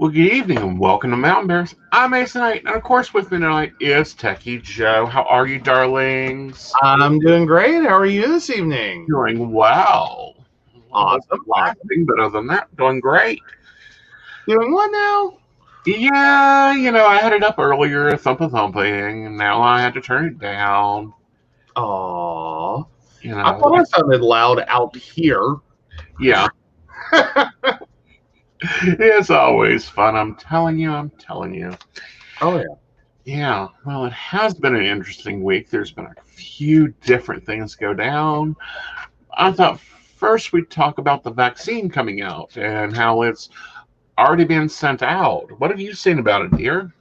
Well, good evening and welcome to Mountain Bears. I'm Aeson Knight, and of course, with me tonight is Techy Joe. How are you, darlings? I'm doing great. How are you this evening? Doing well. A little bit Awesome. laughing, but other than that, doing great. Doing what now? Yeah, I had it up earlier, thumping, and now I had to turn it down. Aw. You I know, thought I sounded loud out here. yeah, it's always fun. I'm telling you. Oh, yeah. Yeah, well, it has been an interesting week. There's been a few different things go down. I thought first we'd talk about the vaccine coming out and how it's already been sent out. What have you seen about it, dear?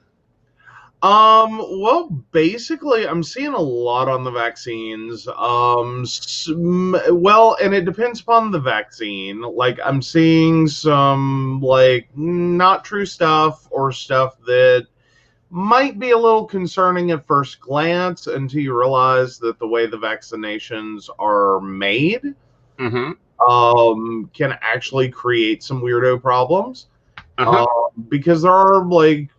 Well, basically, I'm seeing a lot on the vaccines. Well, and it depends upon the vaccine. Like, I'm seeing some, like, not true stuff or stuff that might be a little concerning at first glance until you realize that the way the vaccinations are made Mm-hmm. can actually create some weirdo problems. Uh-huh. Because there are like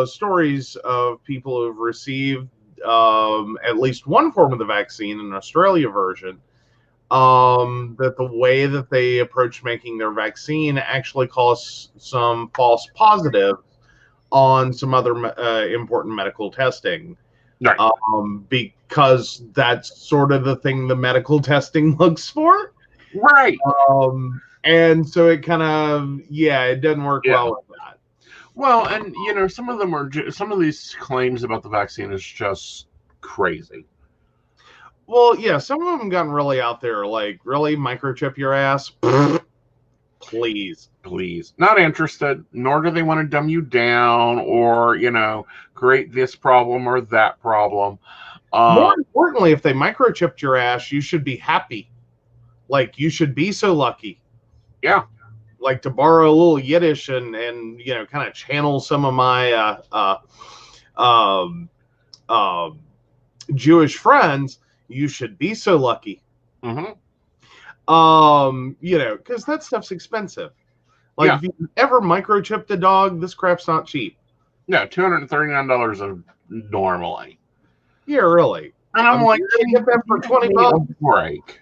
stories of people who've received at least one form of the vaccine, an Australia version, that the way that they approach making their vaccine actually caused some false positives on some other important medical testing. Right. Because that's sort of the thing the medical testing looks for. Right. And so it kind of, it doesn't work Yeah. well with that. Well, and some of them are some of these claims about the vaccine is just crazy. Well, yeah, some of them gotten really out there, like, really microchip your ass? Please. Please. Not interested, nor do they want to dumb you down or, create this problem or that problem. More importantly, if they microchipped your ass, you should be happy. Like, you should be so lucky. Yeah. Like, to borrow a little Yiddish and kind of channel some of my Jewish friends, you should be so lucky. Mm-hmm. Because that stuff's expensive. Like, if you ever microchipped a dog, this crap's not cheap. Yeah, $239 normally. Yeah, really. And I'm like, you're gonna get them for $20. Break.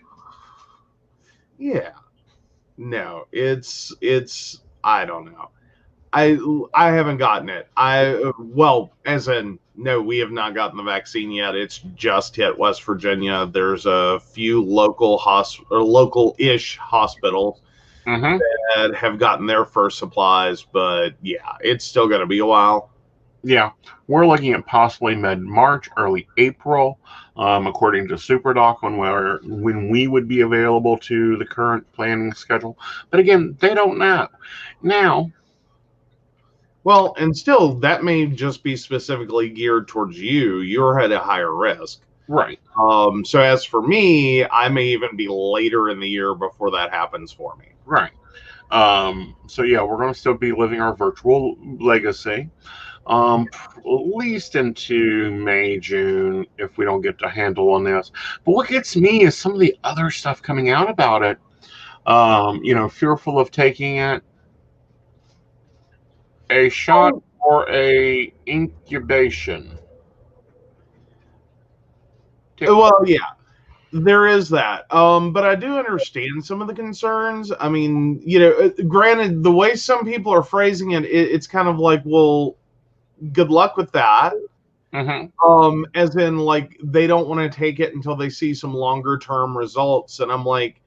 Yeah. No, it's I don't know. I haven't gotten it. No, we have not gotten the vaccine yet. It's just hit West Virginia. There's a few local-ish hospitals that have gotten their first supplies, but yeah, it's still going to be a while. Yeah, we're looking at possibly mid-March, early April, according to SuperDoc, when we would be available to the current planning schedule. But again, they don't know. Now, well, and still, that may just be specifically geared towards you. You're at a higher risk. Right. So as for me, I may even be later in the year before that happens for me. Right. So yeah, we're going to still be living our virtual legacy. At least into May, June, if we don't get a handle on this. But what gets me is some of the other stuff coming out about it. Fearful of taking it, a shot or a incubation. Well, yeah, there is that. But I do understand some of the concerns. I mean, granted, the way some people are phrasing it, it's kind of like, well, good luck with that. Mm-hmm. As in, like, they don't want to take it until they see some longer term results. And I'm like,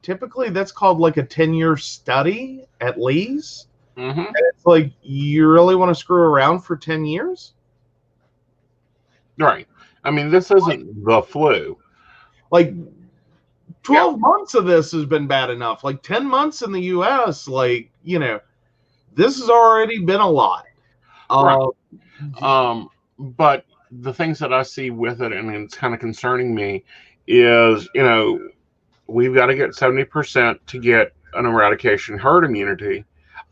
typically that's called like a 10-year study at least. Mm-hmm. And it's like, you really want to screw around for 10 years? Right. I mean, this isn't the flu. Like, 12 months of this has been bad enough. Like, 10 months in the U.S., like, this has already been a lot. Right. But the things that I see with it, and it's kind of concerning me, is, we've got to get 70% to get an eradication herd immunity.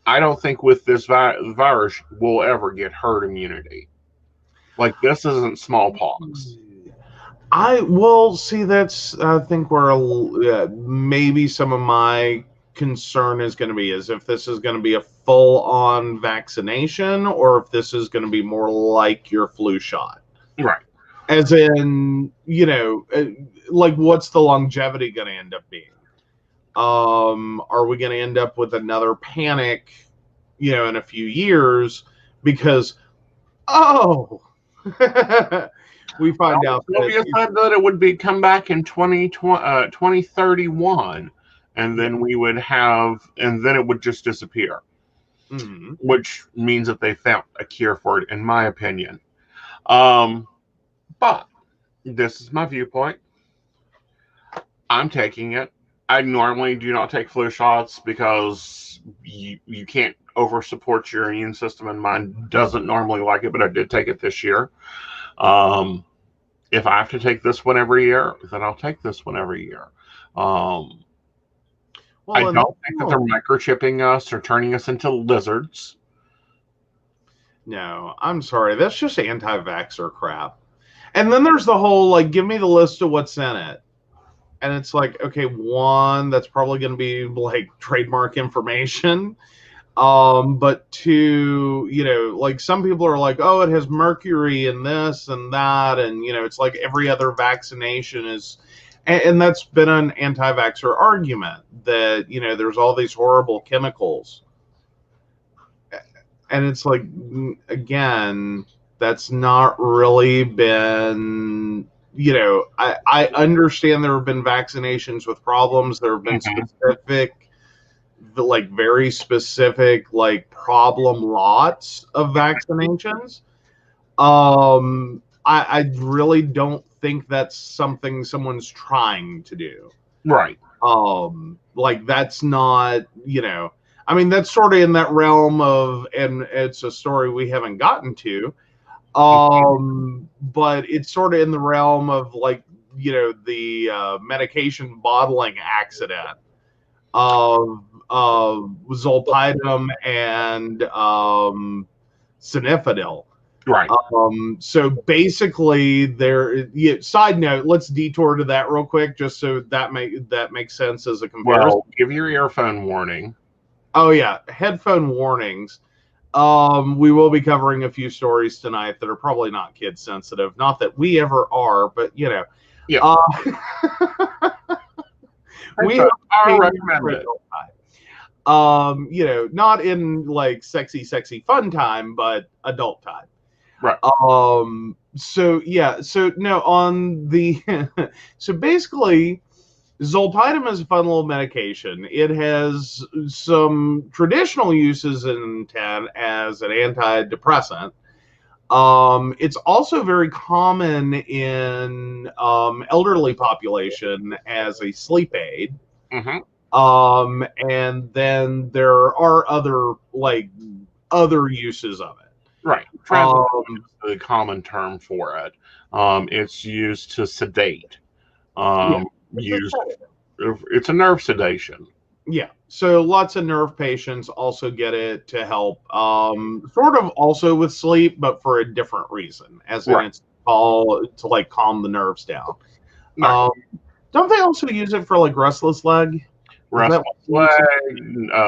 I don't think with this virus we'll ever get herd immunity. Like, this isn't smallpox. I think where maybe some of my concern is going to be, is if this is going to be a full-on vaccination or if this is going to be more like your flu shot. Right. As in, like, what's the longevity going to end up being? Are we going to end up with another panic, in a few years because, we find out Sylvia said that it would come back in 2031, and then we would have, and then it would just disappear, which means that they found a cure for it, in my opinion. But this is my viewpoint. I'm taking it. I normally do not take flu shots because you can't over support your immune system, and mine doesn't normally like it, but I did take it this year. If I have to take this one every year, then I'll take this one every year. I don't think that they're microchipping us or turning us into lizards. No, I'm sorry. That's just anti-vaxxer crap. And then there's the whole, like, give me the list of what's in it. And it's like, okay, one, that's probably going to be, like, trademark information. But two, like, some people are like, oh, it has mercury and this and that. And, it's like every other vaccination is... And that's been an anti-vaxxer argument that, there's all these horrible chemicals. And it's like, again, that's not really been, I understand there have been vaccinations with problems. There have been specific, like very specific, like problem lots of vaccinations. I really don't think that's something someone's trying to do. Right. Like that's not, I mean, that's sort of in that realm of, and it's a story we haven't gotten to, but it's sort of in the realm of like, the medication bottling accident of zolpidem and Synefadil. Right. So basically, side note, let's detour to that real quick, just so that makes sense as a comparison. Well, give your earphone warning. Oh yeah, headphone warnings. We will be covering a few stories tonight that are probably not kid sensitive. Not that we ever are, but Yeah. We recommend it. Not in like sexy fun time, but adult time. Right. So no, on the so basically, zolpidem is a fun little medication. It has some traditional uses in intent as an antidepressant. It's also very common in elderly population as a sleep aid. And then there are other uses of it. Right. Translation is the common term for it. It's used to sedate. It's a nerve sedation. Yeah. So lots of nerve patients also get it to help, sort of also with sleep, but for a different reason, as in it's all to like calm the nerves down. Right. Don't they also use it for like restless leg? Restless leg,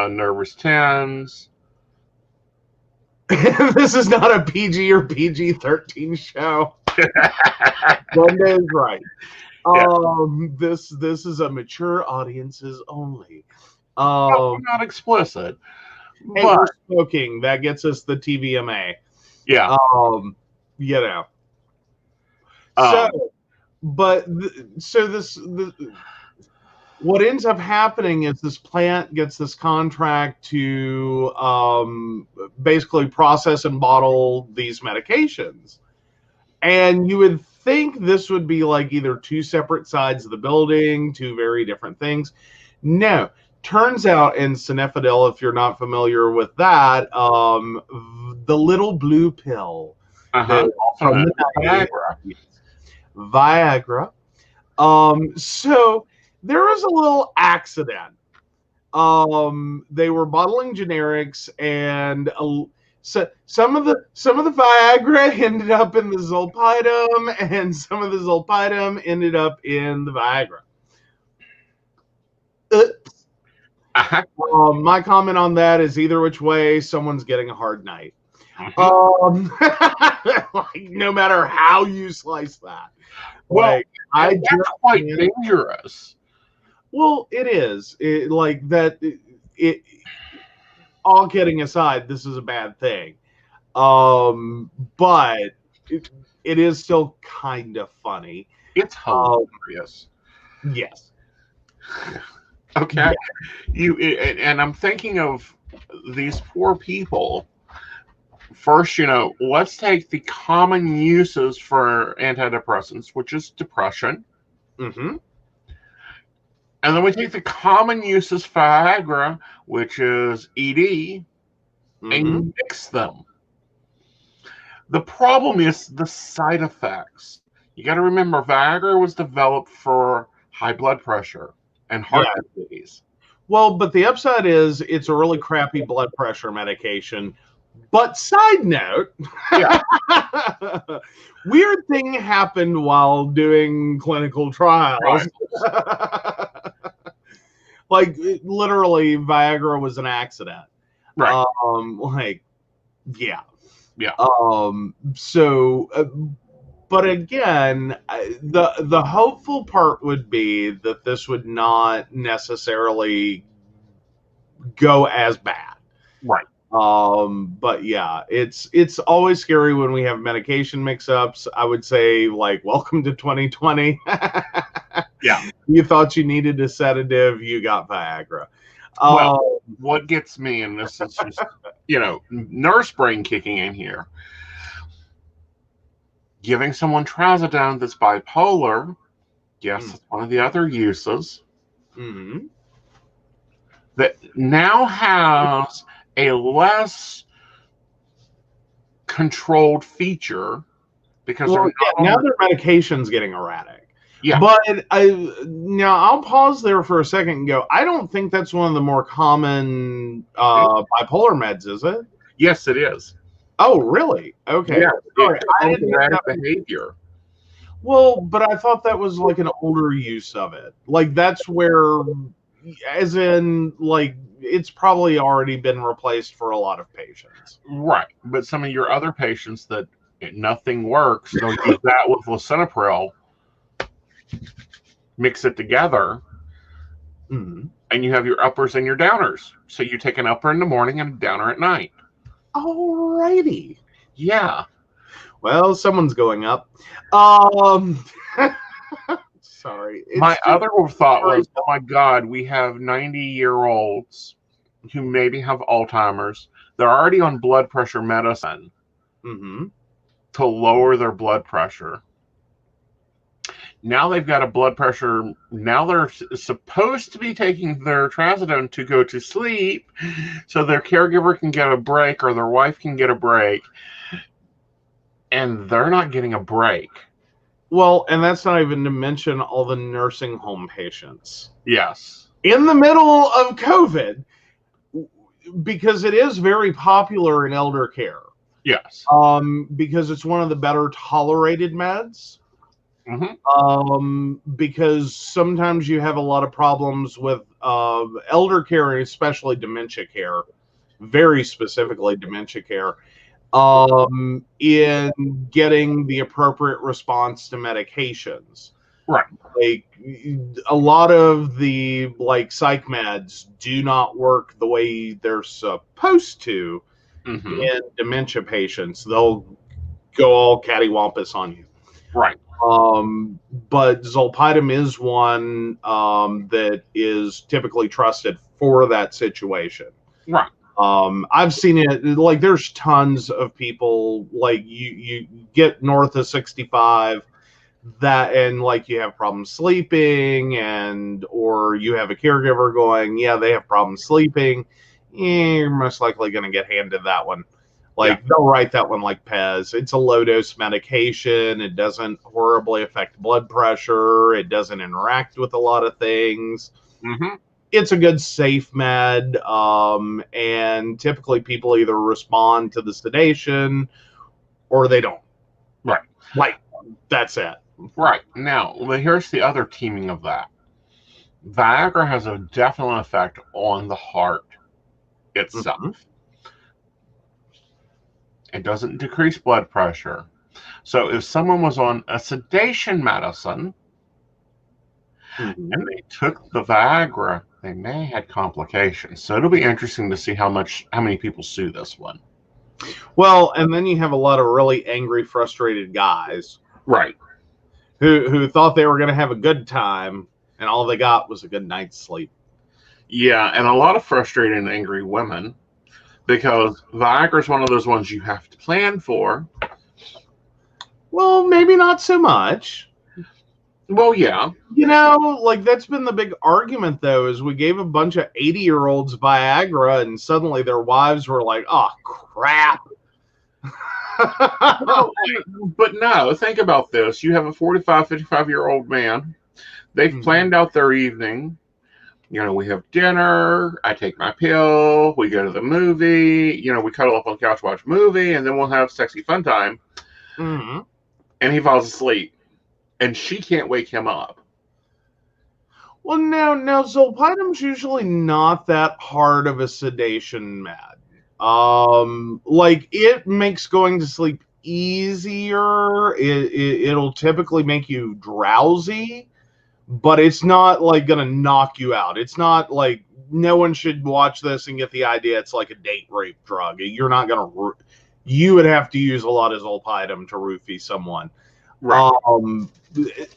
nervous tens. This is not a PG or PG-13 show. Monday is right. This is a mature audiences only. Not explicit. Hey, but we're smoking. That gets us the TVMA. Yeah. What ends up happening is this plant gets this contract to basically process and bottle these medications. And you would think this would be like either two separate sides of the building, two very different things. No. Turns out in Synefadil, if you're not familiar with that, the little blue pill from the Viagra. So there was a little accident. They were bottling generics, and so some of the Viagra ended up in the zolpidem, and some of the zolpidem ended up in the Viagra. My comment on that is either which way, someone's getting a hard night. Like, no matter how you slice that. Well, like, that's quite dangerous. Well, it is. Like that. All kidding aside, this is a bad thing. But it is still kind of funny. It's hilarious. Yes. Okay. Yeah. And I'm thinking of these poor people. First, let's take the common uses for antidepressants, which is depression. Mm-hmm. And then we take the common uses for Viagra, which is ED, and mix them. The problem is the side effects. You got to remember, Viagra was developed for high blood pressure and heart disease. Well, but the upside is it's a really crappy blood pressure medication. But side note, weird thing happened while doing clinical trials. Right. Like, literally, Viagra was an accident. Right. Yeah. So, but again, the hopeful part would be that this would not necessarily go as bad. Right. But yeah, it's always scary when we have medication mix-ups. I would say, like, welcome to 2020. Yeah. You thought you needed a sedative, you got Viagra. Well, what gets me, and this is just, nurse brain kicking in here. Giving someone trazodone that's bipolar, yes, that's one of the other uses. Mm-hmm. That now has a less controlled feature because now their medication's getting erratic. Yeah. But now I'll pause there for a second and go, I don't think that's one of the more common bipolar meds, is it? Yes, it is. Oh, really? Okay. Yeah, sorry. I didn't know that behavior. Well, but I thought that was like an older use of it. Like, that's where, as in, like, it's probably already been replaced for a lot of patients. Right. But some of your other patients that nothing works, they'll use that with lisinopril, mix it together, and you have your uppers and your downers. So you take an upper in the morning and a downer at night. Alrighty. Yeah. Well, someone's going up. Sorry. My other thought was, oh my God, we have 90-year-olds who maybe have Alzheimer's. They're already on blood pressure medicine to lower their blood pressure. Now they've got a blood pressure. Now they're supposed to be taking their trazodone to go to sleep so their caregiver can get a break or their wife can get a break. And they're not getting a break. Well, and that's not even to mention all the nursing home patients. Yes. In the middle of COVID, because it is very popular in elder care. Yes. Because it's one of the better tolerated meds. Because sometimes you have a lot of problems with elder care, and especially dementia care, very specifically dementia care, in getting the appropriate response to medications. Right. Like, a lot of the psych meds do not work the way they're supposed to in dementia patients. They'll go all cattywampus on you. Right. But zolpidem is one that is typically trusted for that situation. Right. I've seen it, like, there's tons of people, like, you get north of 65 that, and like, you have problems sleeping, or you have a caregiver going, yeah, they have problems sleeping. You're most likely going to get handed that one. Like, they'll write that one like Pez. It's a low-dose medication. It doesn't horribly affect blood pressure. It doesn't interact with a lot of things. It's a good, safe med, and typically people either respond to the sedation or they don't. Right. Like, that's it. Right. Now, here's the other teaming of that. Viagra has a definite effect on the heart itself. Mhm. It doesn't decrease blood pressure. So if someone was on a sedation medicine and Mhm. they took the Viagra, they may have had complications. So it'll be interesting to see how many people sue this one. Well, and then you have a lot of really angry, frustrated guys Right. who thought they were going to have a good time, and all they got was a good night's sleep. Yeah, and a lot of frustrated and angry women, because Viagra is one of those ones you have to plan for. Well, maybe not so much. Well, yeah. Like that's been the big argument, though, is we gave a bunch of 80-year-olds Viagra, and suddenly their wives were like, oh, crap. Well, but no, think about this. You have a 45, 55-year-old man. They've planned out their evening. We have dinner. I take my pill. We go to the movie. We cuddle up on the couch, watch a movie, and then we'll have sexy fun time. Mm-hmm. And he falls asleep. And she can't wake him up. Well, now Zolpidem's usually not that hard of a sedation med. Like it makes going to sleep easier. It'll typically make you drowsy, but it's not like gonna knock you out. It's not like no one should watch this and get the idea it's like a date rape drug. You're not gonna. You would have to use a lot of Zolpidem to roofie someone. Right.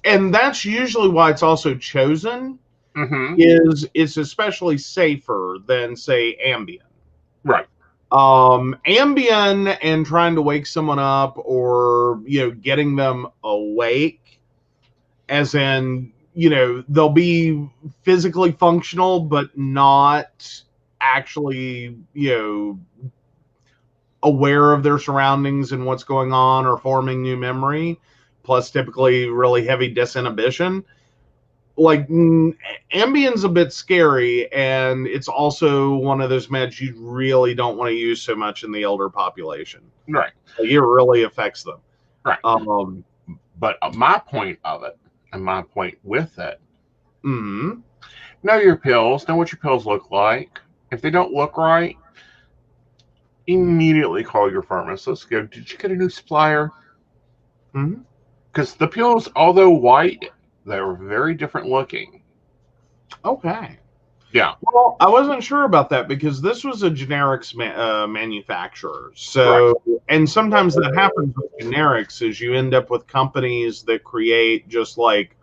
And that's usually why it's also chosen. Mm-hmm. Is it's especially safer than say Ambien. Right. Ambien and trying to wake someone up or getting them awake, as in they'll be physically functional but not actually aware of their surroundings and what's going on or forming new memory, plus typically really heavy disinhibition. Like Ambien's a bit scary, and it's also one of those meds you really don't want to use so much in the elder population. Right. Like, it really affects them. Right. But my point of it, and my point with it, know your pills, know what your pills look like. If they don't look right, immediately call your pharmacist. Go, did you get a new supplier? Because the pills, although white, they're very different looking. Okay. Yeah. Well, I wasn't sure about that because this was a generics manufacturer. So, right. And sometimes that happens with generics is you end up with companies that create just like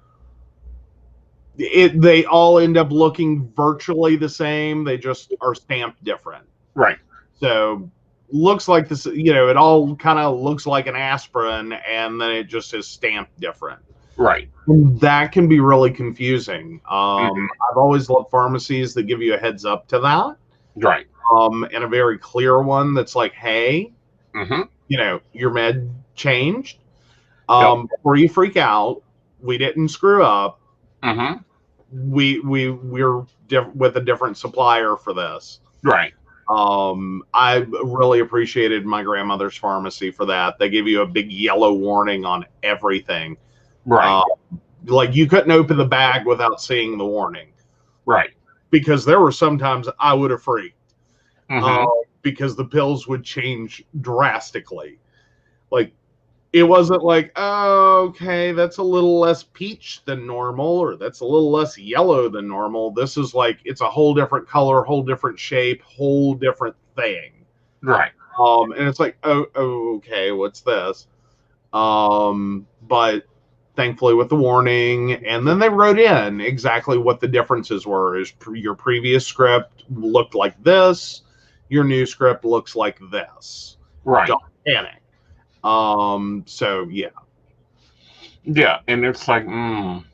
it. They all end up looking virtually the same. They just are stamped different. Right. So looks like this, it all kind of looks like an aspirin and then it just is stamped different. Right. That can be really confusing. I've always loved pharmacies that give you a heads up to that. Right. And a very clear one that's like, hey, your med changed. Before you freak out, we didn't screw up. We're with a different supplier for this. Right. I really appreciated my grandmother's pharmacy for that. They give you a big yellow warning on everything. Right. Like you couldn't open the bag without seeing the warning. Right. Because there were sometimes I would have freaked. Because the pills would change drastically. Like it wasn't like, oh, okay, that's a little less peach than normal, or that's a little less yellow than normal. This is like it's a whole different color, whole different shape, whole different thing. Right. And it's like, oh, okay, what's this? But thankfully with the warning, and then they wrote in exactly what the differences were. Is your previous script looked like this, your new script looks like this. Right. Don't panic. So yeah. Yeah, and it's like,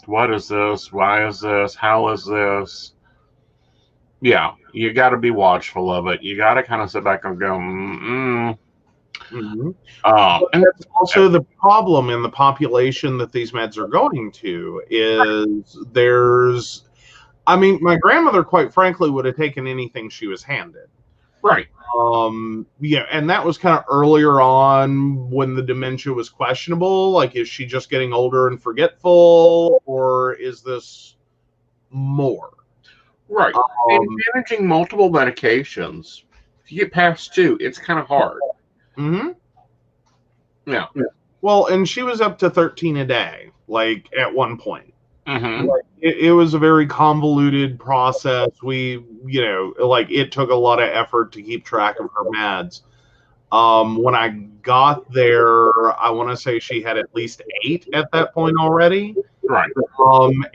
what is this? Why is this? How is this? Yeah, you got to be watchful of it. You got to kind of sit back and go, and that's also the problem in the population that these meds are going to is my grandmother, quite frankly, would have taken anything she was handed. Right. And that was kind of earlier on when the dementia was questionable. Like, is she just getting older and forgetful, or is this more. Right. And managing multiple medications, if you get past 2, it's kind of hard. Mm-hmm. Yeah. Well, and she was up to 13 a day, like at one point. Mm-hmm. Like, it was a very convoluted process. Like it took a lot of effort to keep track of her meds. When I got there, I want to say she had at least 8 at that point already. Right.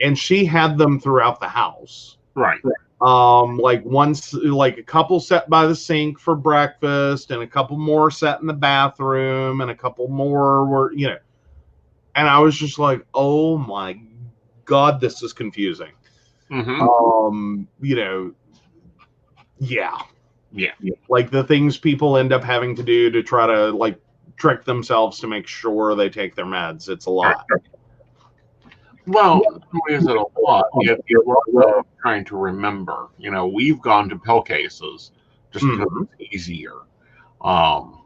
And she had them throughout the house. Right. Like a couple set by the sink for breakfast, and a couple more set in the bathroom, and a couple more were, and I was just like, oh my God, this is confusing. Mm-hmm. Yeah. Yeah. Like the things people end up having to do to try to like trick themselves to make sure they take their meds. It's a lot. Well, is it a lot? It's a lot of trying to remember. We've gone to pill cases just because it's easier. For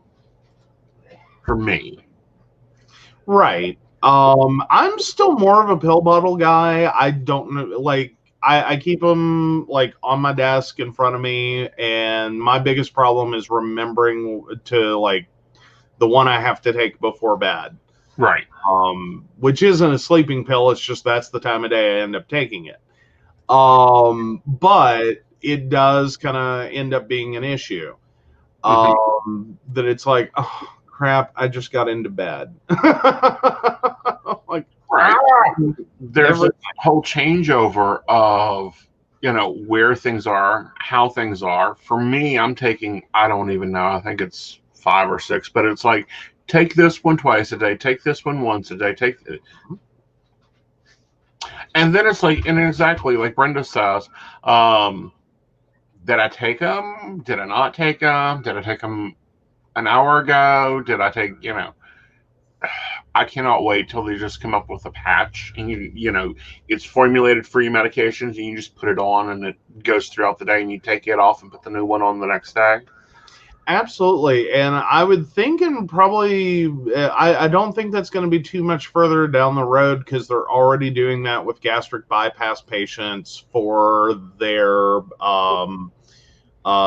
me. Right. I'm still more of a pill bottle guy. I don't know, like I keep them like on my desk in front of me, and my biggest problem is remembering to like the one I have to take before bed. Right. Which isn't a sleeping pill. It's just that's the time of day I end up taking it. But it does kind of end up being an issue. That it's like, oh crap, I just got into bed. Like, right. There's a whole changeover of where things are, how things are. For me, I'm taking, I don't even know, I think it's 5 or 6, but it's like, take this one twice a day, take this one once a day, and then it's like, and exactly like Brenda says, did I take them? Did I not take them? Did I take them an hour ago? Did I take, I cannot wait till they just come up with a patch, and it's formulated for you medications, and you just put it on, and it goes throughout the day, and you take it off and put the new one on the next day. Absolutely. And I would think, and probably, I don't think that's going to be too much further down the road, because they're already doing that with gastric bypass patients for their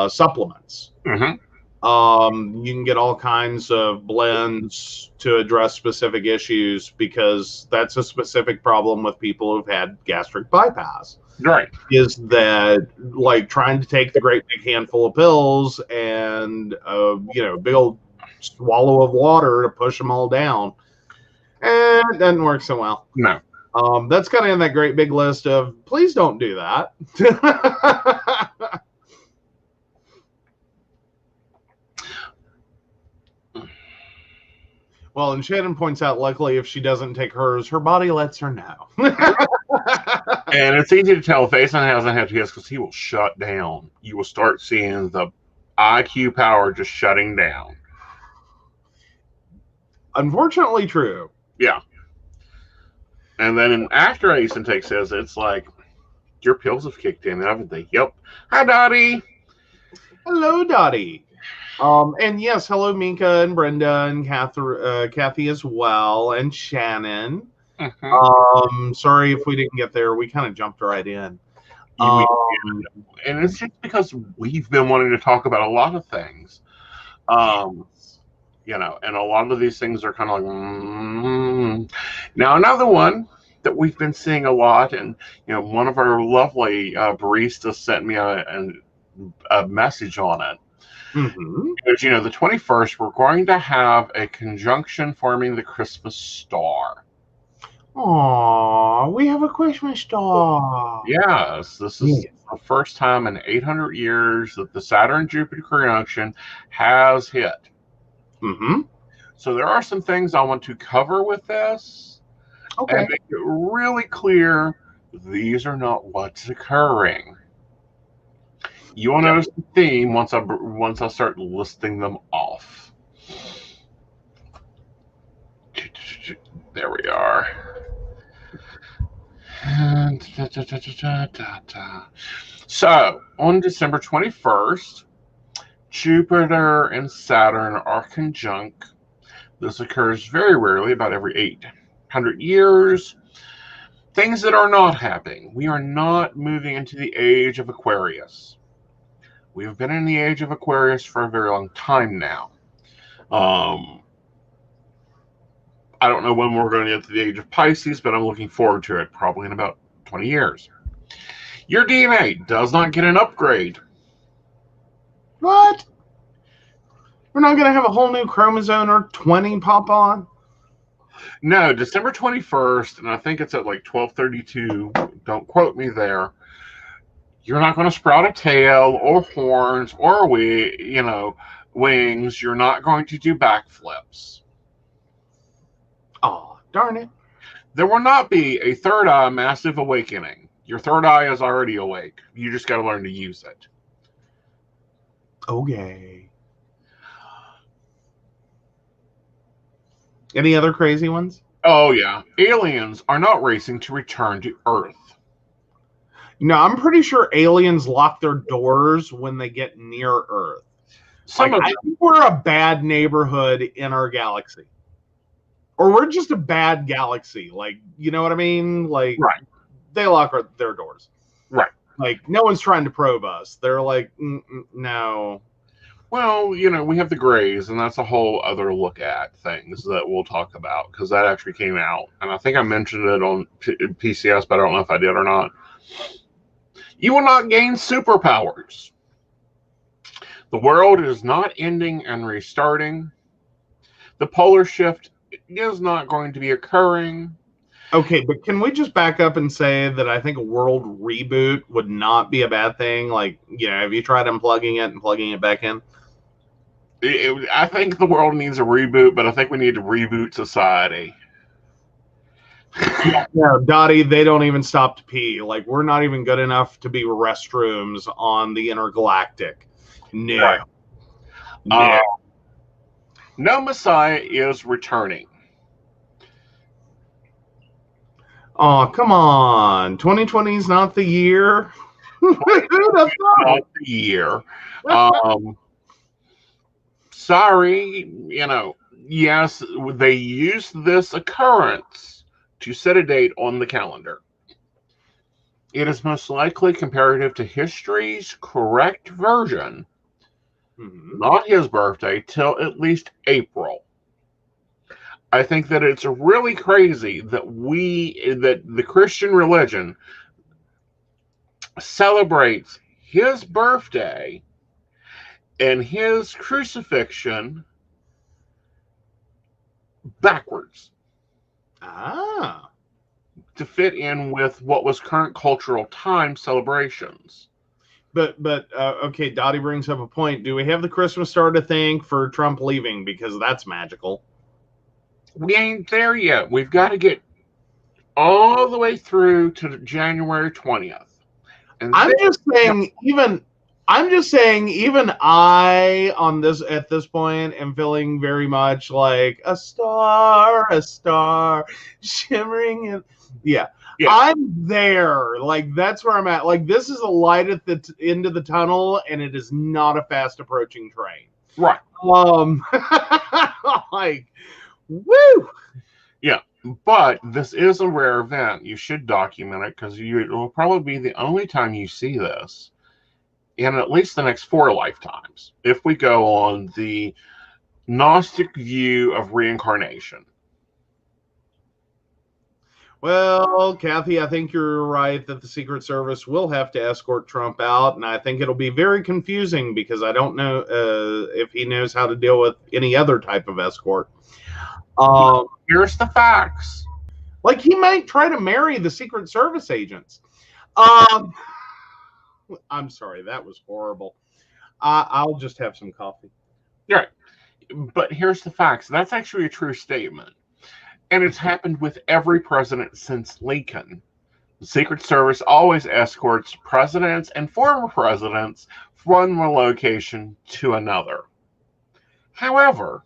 supplements. You can get all kinds of blends to address specific issues, because that's a specific problem with people who've had gastric bypass. Right. Is that like trying to take the great big handful of pills and big old swallow of water to push them all down, and it doesn't work so well. No. That's kind of in that great big list of please don't do that. Well, and Shannon points out, luckily, if she doesn't take hers, her body lets her know. And it's easy to tell if Aeson hasn't had his, because he will shut down. You will start seeing the IQ power just shutting down. Unfortunately true. Yeah. And then after Aeson takes his, it's like, your pills have kicked in, haven't they? Yep. Hi, Dottie. Hello, Dottie. And yes, hello, Minka and Brenda and Kathy as well, and Shannon. Sorry if we didn't get there. We kind of jumped right in. And it's just because we've been wanting to talk about a lot of things. And a lot of these things are kind of like, Now, another one that we've been seeing a lot, and, one of our lovely baristas sent me a message on it. Because, the 21st, we're going to have a conjunction forming the Christmas star. Aww, we have a Christmas star. Yes, this is the first time in 800 years that the Saturn-Jupiter conjunction has hit. So there are some things I want to cover with this, and make it really clear these are not what's occurring. You will notice the theme once I start listing them off. There we are. So, on December 21st, Jupiter and Saturn are conjunct. This occurs very rarely, about every 800 years. Things that are not happening. We are not moving into the age of Aquarius. We have been in the age of Aquarius for a very long time now. I don't know when we're going to get to the age of Pisces, but I'm looking forward to it, probably in about 20 years. Your DNA does not get an upgrade. What? We're not going to have a whole new chromosome or 20 pop on? No, December 21st, and I think it's at like 12:32. Don't quote me there. You're not going to sprout a tail or horns or wings. You're not going to do backflips. Oh, darn it. There will not be a third eye massive awakening. Your third eye is already awake. You just got to learn to use it. Okay. Any other crazy ones? Oh, yeah. Aliens are not racing to return to Earth. I'm pretty sure aliens lock their doors when they get near Earth. I think we're a bad neighborhood in our galaxy. Or we're just a bad galaxy. Like, you know what I mean? Like, right. They lock their doors. Right. Like, no one's trying to probe us. They're like, no. Well, we have the Greys, and that's a whole other look at things that we'll talk about, because that actually came out. And I think I mentioned it on PCS, but I don't know if I did or not. You will not gain superpowers. The world is not ending and restarting. The polar shift is not going to be occurring. Okay, but can we just back up and say that I think a world reboot would not be a bad thing? Like, have you tried unplugging it and plugging it back in? I think the world needs a reboot, but I think we need to reboot society. No, Dottie, they don't even stop to pee. Like, we're not even good enough to be restrooms on the intergalactic. No. Right. No. No Messiah is returning. Oh, come on. 2020 is not the year. Not the year. Sorry, yes, they used this occurrence to set a date on the calendar. It is most likely comparative to history's correct version, not his birthday, till at least April. I think that it's really crazy that the Christian religion celebrates his birthday and his crucifixion backwards. To fit in with what was current cultural time celebrations. But okay, Dottie brings up a point. Do we have the Christmas star to thank for Trump leaving? Because that's magical. We ain't there yet. We've got to get all the way through to January 20th. And I'm just saying, even I at this point am feeling very much like a star shimmering in. Yeah. I'm there. Like, that's where I'm at. Like, this is a light at the end of the tunnel, and it is not a fast approaching train. Right. Like, woo. Yeah, but this is a rare event. You should document it, because it will probably be the only time you see this in at least the next 4 lifetimes, if we go on the Gnostic view of reincarnation. Well, Kathy, I think you're right that the Secret Service will have to escort Trump out, and I think it'll be very confusing because I don't know if he knows how to deal with any other type of escort. Here's the facts. Like, he might try to marry the Secret Service agents. I'm sorry, that was horrible. I'll just have some coffee. Right. But here's the facts. That's actually a true statement. And it's happened with every president since Lincoln. The Secret Service always escorts presidents and former presidents from one location to another. However,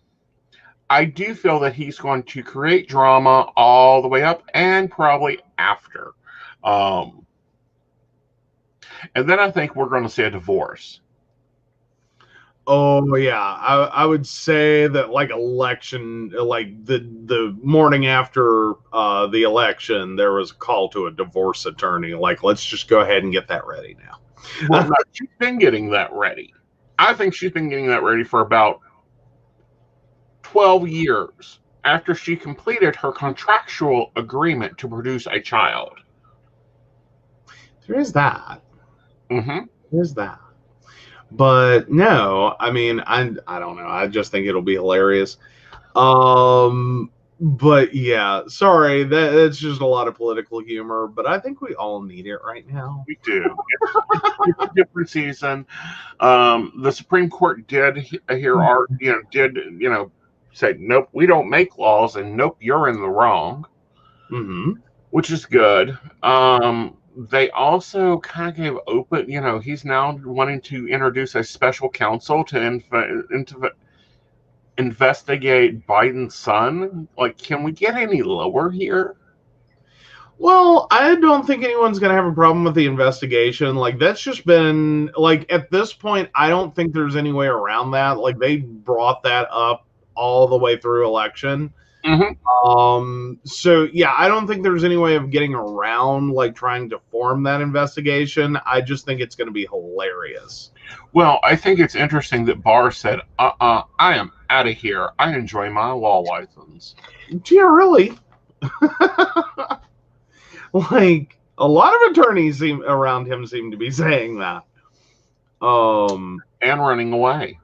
I do feel that he's going to create drama all the way up and probably after. And then I think we're going to see a divorce. Oh yeah, I would say that like election, like the morning after the election, there was a call to a divorce attorney. Like, let's just go ahead and get that ready now. Well, no, she's been getting that ready. I think she's been getting that ready for about 12 years after she completed her contractual agreement to produce a child. There is that. Mm-hmm. There's that. But no, I mean, I don't know. I just think it'll be hilarious. But yeah, sorry, that's just a lot of political humor. But I think we all need it right now. We do. It's a different season. The Supreme Court did hear our, say, nope, we don't make laws, and nope, you're in the wrong, which is good. They also kind of gave open, he's now wanting to introduce a special counsel to investigate Biden's son. Like, can we get any lower here? Well, I don't think anyone's going to have a problem with the investigation. Like, that's just been, like, at this point, I don't think there's any way around that. Like, they brought that up all the way through election. So yeah, I don't think there's any way of getting around like trying to form that investigation. I just think it's going to be hilarious. Well, I think it's interesting that Barr said, I am out of here. I enjoy my law license. Yeah, really? Like, a lot of attorneys around him seem to be saying that. And running away.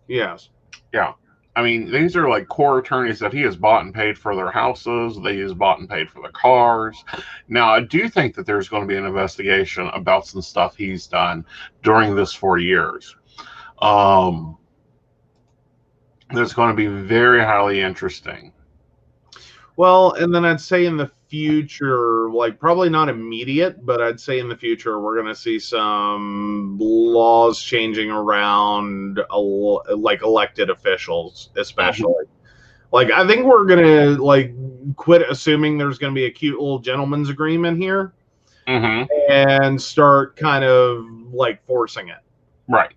Yes. Yeah. I mean, these are like core attorneys that he has bought and paid for their houses. He has bought and paid for their cars. Now, I do think that there's going to be an investigation about some stuff he's done during this 4 years. That's going to be very highly interesting. Well, and then I'd say in the future, like probably not immediate, but I'd say in the future, we're going to see some laws changing around like elected officials, especially. Like, I think we're going to like quit assuming there's going to be a cute little gentleman's agreement here and start kind of like forcing it. Right.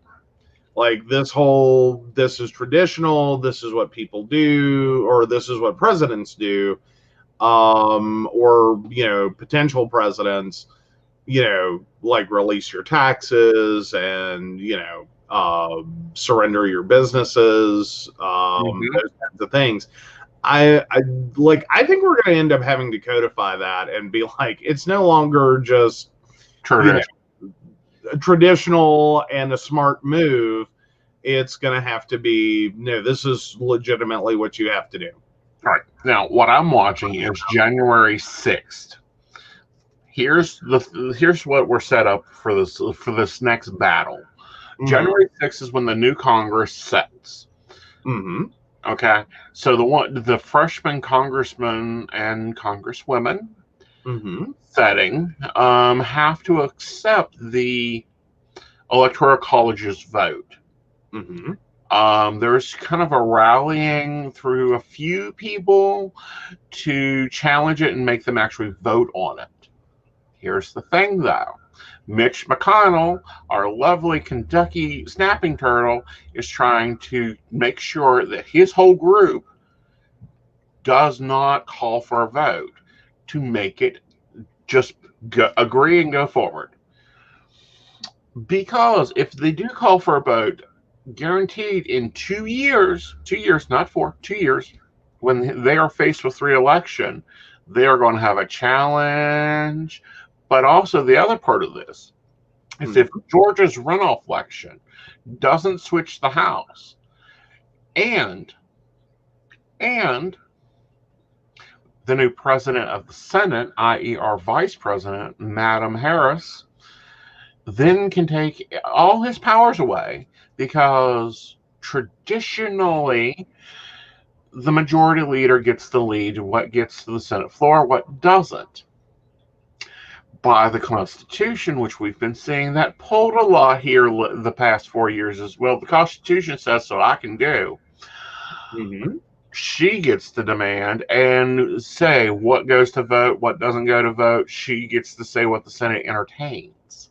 Like this is traditional, this is what people do, or this is what presidents do, or, potential presidents, like release your taxes and, surrender your businesses, those kinds of things. I think we're going to end up having to codify that and be like, it's no longer just traditional and a smart move. It's going to have to be, no, this is legitimately what you have to do. All right. Now, what I'm watching is January 6th. Here's what we're set up for this next battle. January 6th is when the new Congress sets. Okay. So the freshman congressmen and congresswomen setting have to accept the Electoral College's vote. There's kind of a rallying through a few people to challenge it and make them actually vote on it. Here's the thing, though. Mitch McConnell, our lovely Kentucky snapping turtle, is trying to make sure that his whole group does not call for a vote to make it just agree and go forward. Because if they do call for a vote, guaranteed in 2 years, not 4, 2 years, when they are faced with re-election, they are going to have a challenge. But also the other part of this is if Georgia's runoff election doesn't switch the House and the new president of the Senate, i.e. our vice president, Madam Harris, then can take all his powers away, because traditionally the majority leader gets the lead, what gets to the Senate floor, what doesn't. By the Constitution, which we've been seeing that pulled a lot here the past 4 years as well. The Constitution says so, I can do. She gets to demand and say what goes to vote, what doesn't go to vote. She gets to say what the Senate entertains.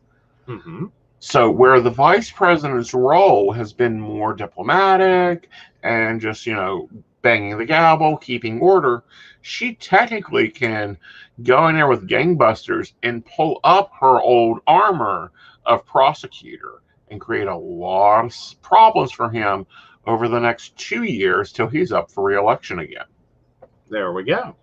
So where the vice president's role has been more diplomatic and just, banging the gavel, keeping order, she technically can go in there with gangbusters and pull up her old armor of prosecutor and create a lot of problems for him over the next 2 years till he's up for re-election again. There we go.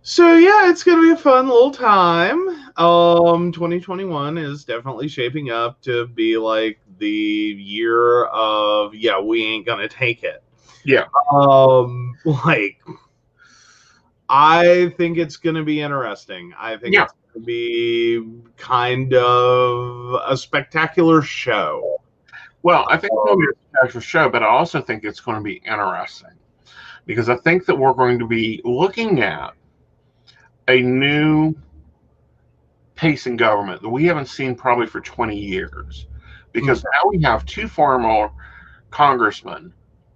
So yeah, it's gonna be a fun little time. 2021 is definitely shaping up to be like the year of we ain't gonna take it. Yeah. Like, I think it's gonna be interesting. I think it's gonna be kind of a spectacular show. Well, I think it's going to be a spectacular show, but I also think it's going to be interesting because I think that we're going to be looking at a new pace in government that we haven't seen probably for 20 years. Because now we have two former congressmen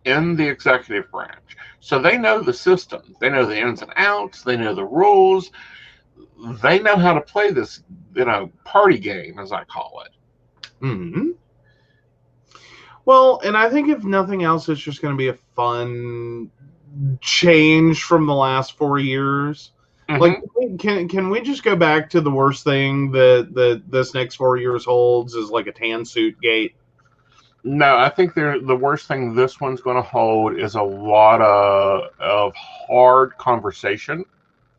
in the executive branch. So they know the system. They know the ins and outs. They know the rules. They know how to play this, party game, as I call it. Mm-hmm. Well, and I think if nothing else, it's just going to be a fun change from the last 4 years. Mm-hmm. Like, can we just go back to the worst thing that this next 4 years holds is like a tan suit gate? No, I think the worst thing this one's going to hold is a lot of hard conversation.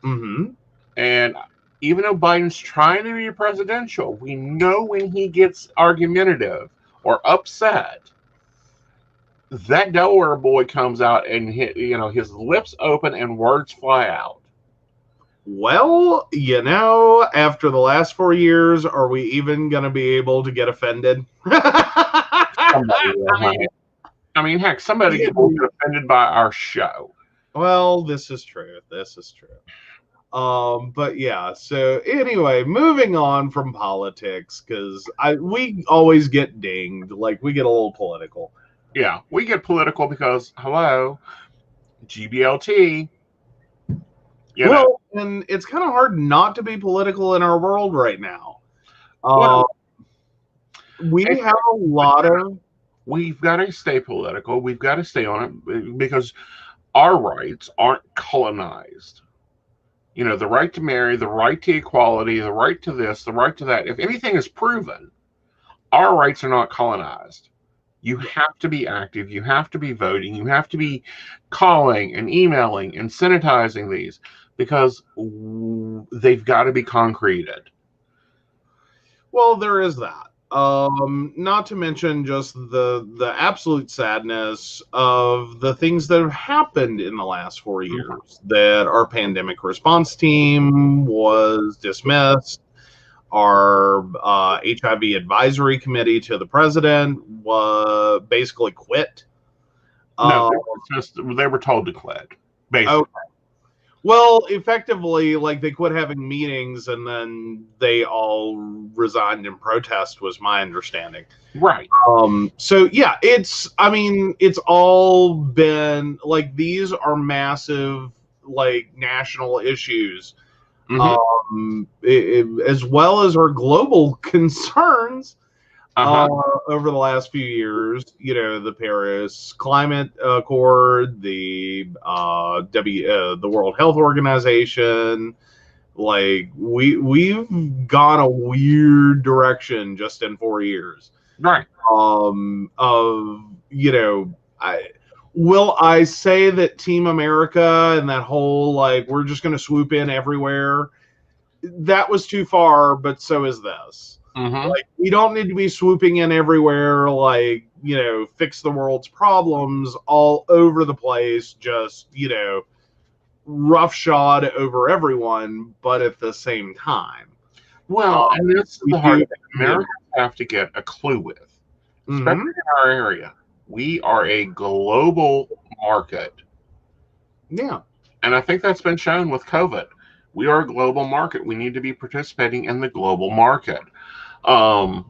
Mm-hmm. And even though Biden's trying to be presidential, we know when he gets argumentative or upset, that Delaware boy comes out and his lips open and words fly out. Well, after the last 4 years, are we even going to be able to get offended? I mean, heck, somebody gets offended by our show. Well, this is true. But yeah, so anyway, moving on from politics, because we always get dinged, like we get a little political. Yeah, we get political because, hello, GBLT. And it's kind of hard not to be political in our world right now. We have a lot of... We've got to stay political. We've got to stay on it because our rights aren't colonized. The right to marry, the right to equality, the right to this, the right to that. If anything is proven, our rights are not colonized. You have to be active. You have to be voting. You have to be calling and emailing and sanitizing these because they've got to be concreted. Well, there is that. Not to mention just the absolute sadness of the things that have happened in the last 4 years. That our pandemic response team was dismissed. Our HIV advisory committee to the president was basically quit. No, they were told to quit. Basically. Okay. Well, effectively, like they quit having meetings and then they all resigned in protest, was my understanding. Right. So yeah, it's all been like, these are massive, like, national issues, as well as our global concerns. Over the last few years, the Paris Climate Accord, the World Health Organization, like we've gone a weird direction just in 4 years. Right. Will I say that Team America and that whole, like, we're just going to swoop in everywhere? That was too far, but so is this. Like, we don't need to be swooping in everywhere, like, fix the world's problems all over the place, just, roughshod over everyone, but at the same time. Well, and that's the hard thing Americans have to get a clue with, especially in our area. We are a global market. Yeah. And I think that's been shown with COVID. We are a global market. We need to be participating in the global market. And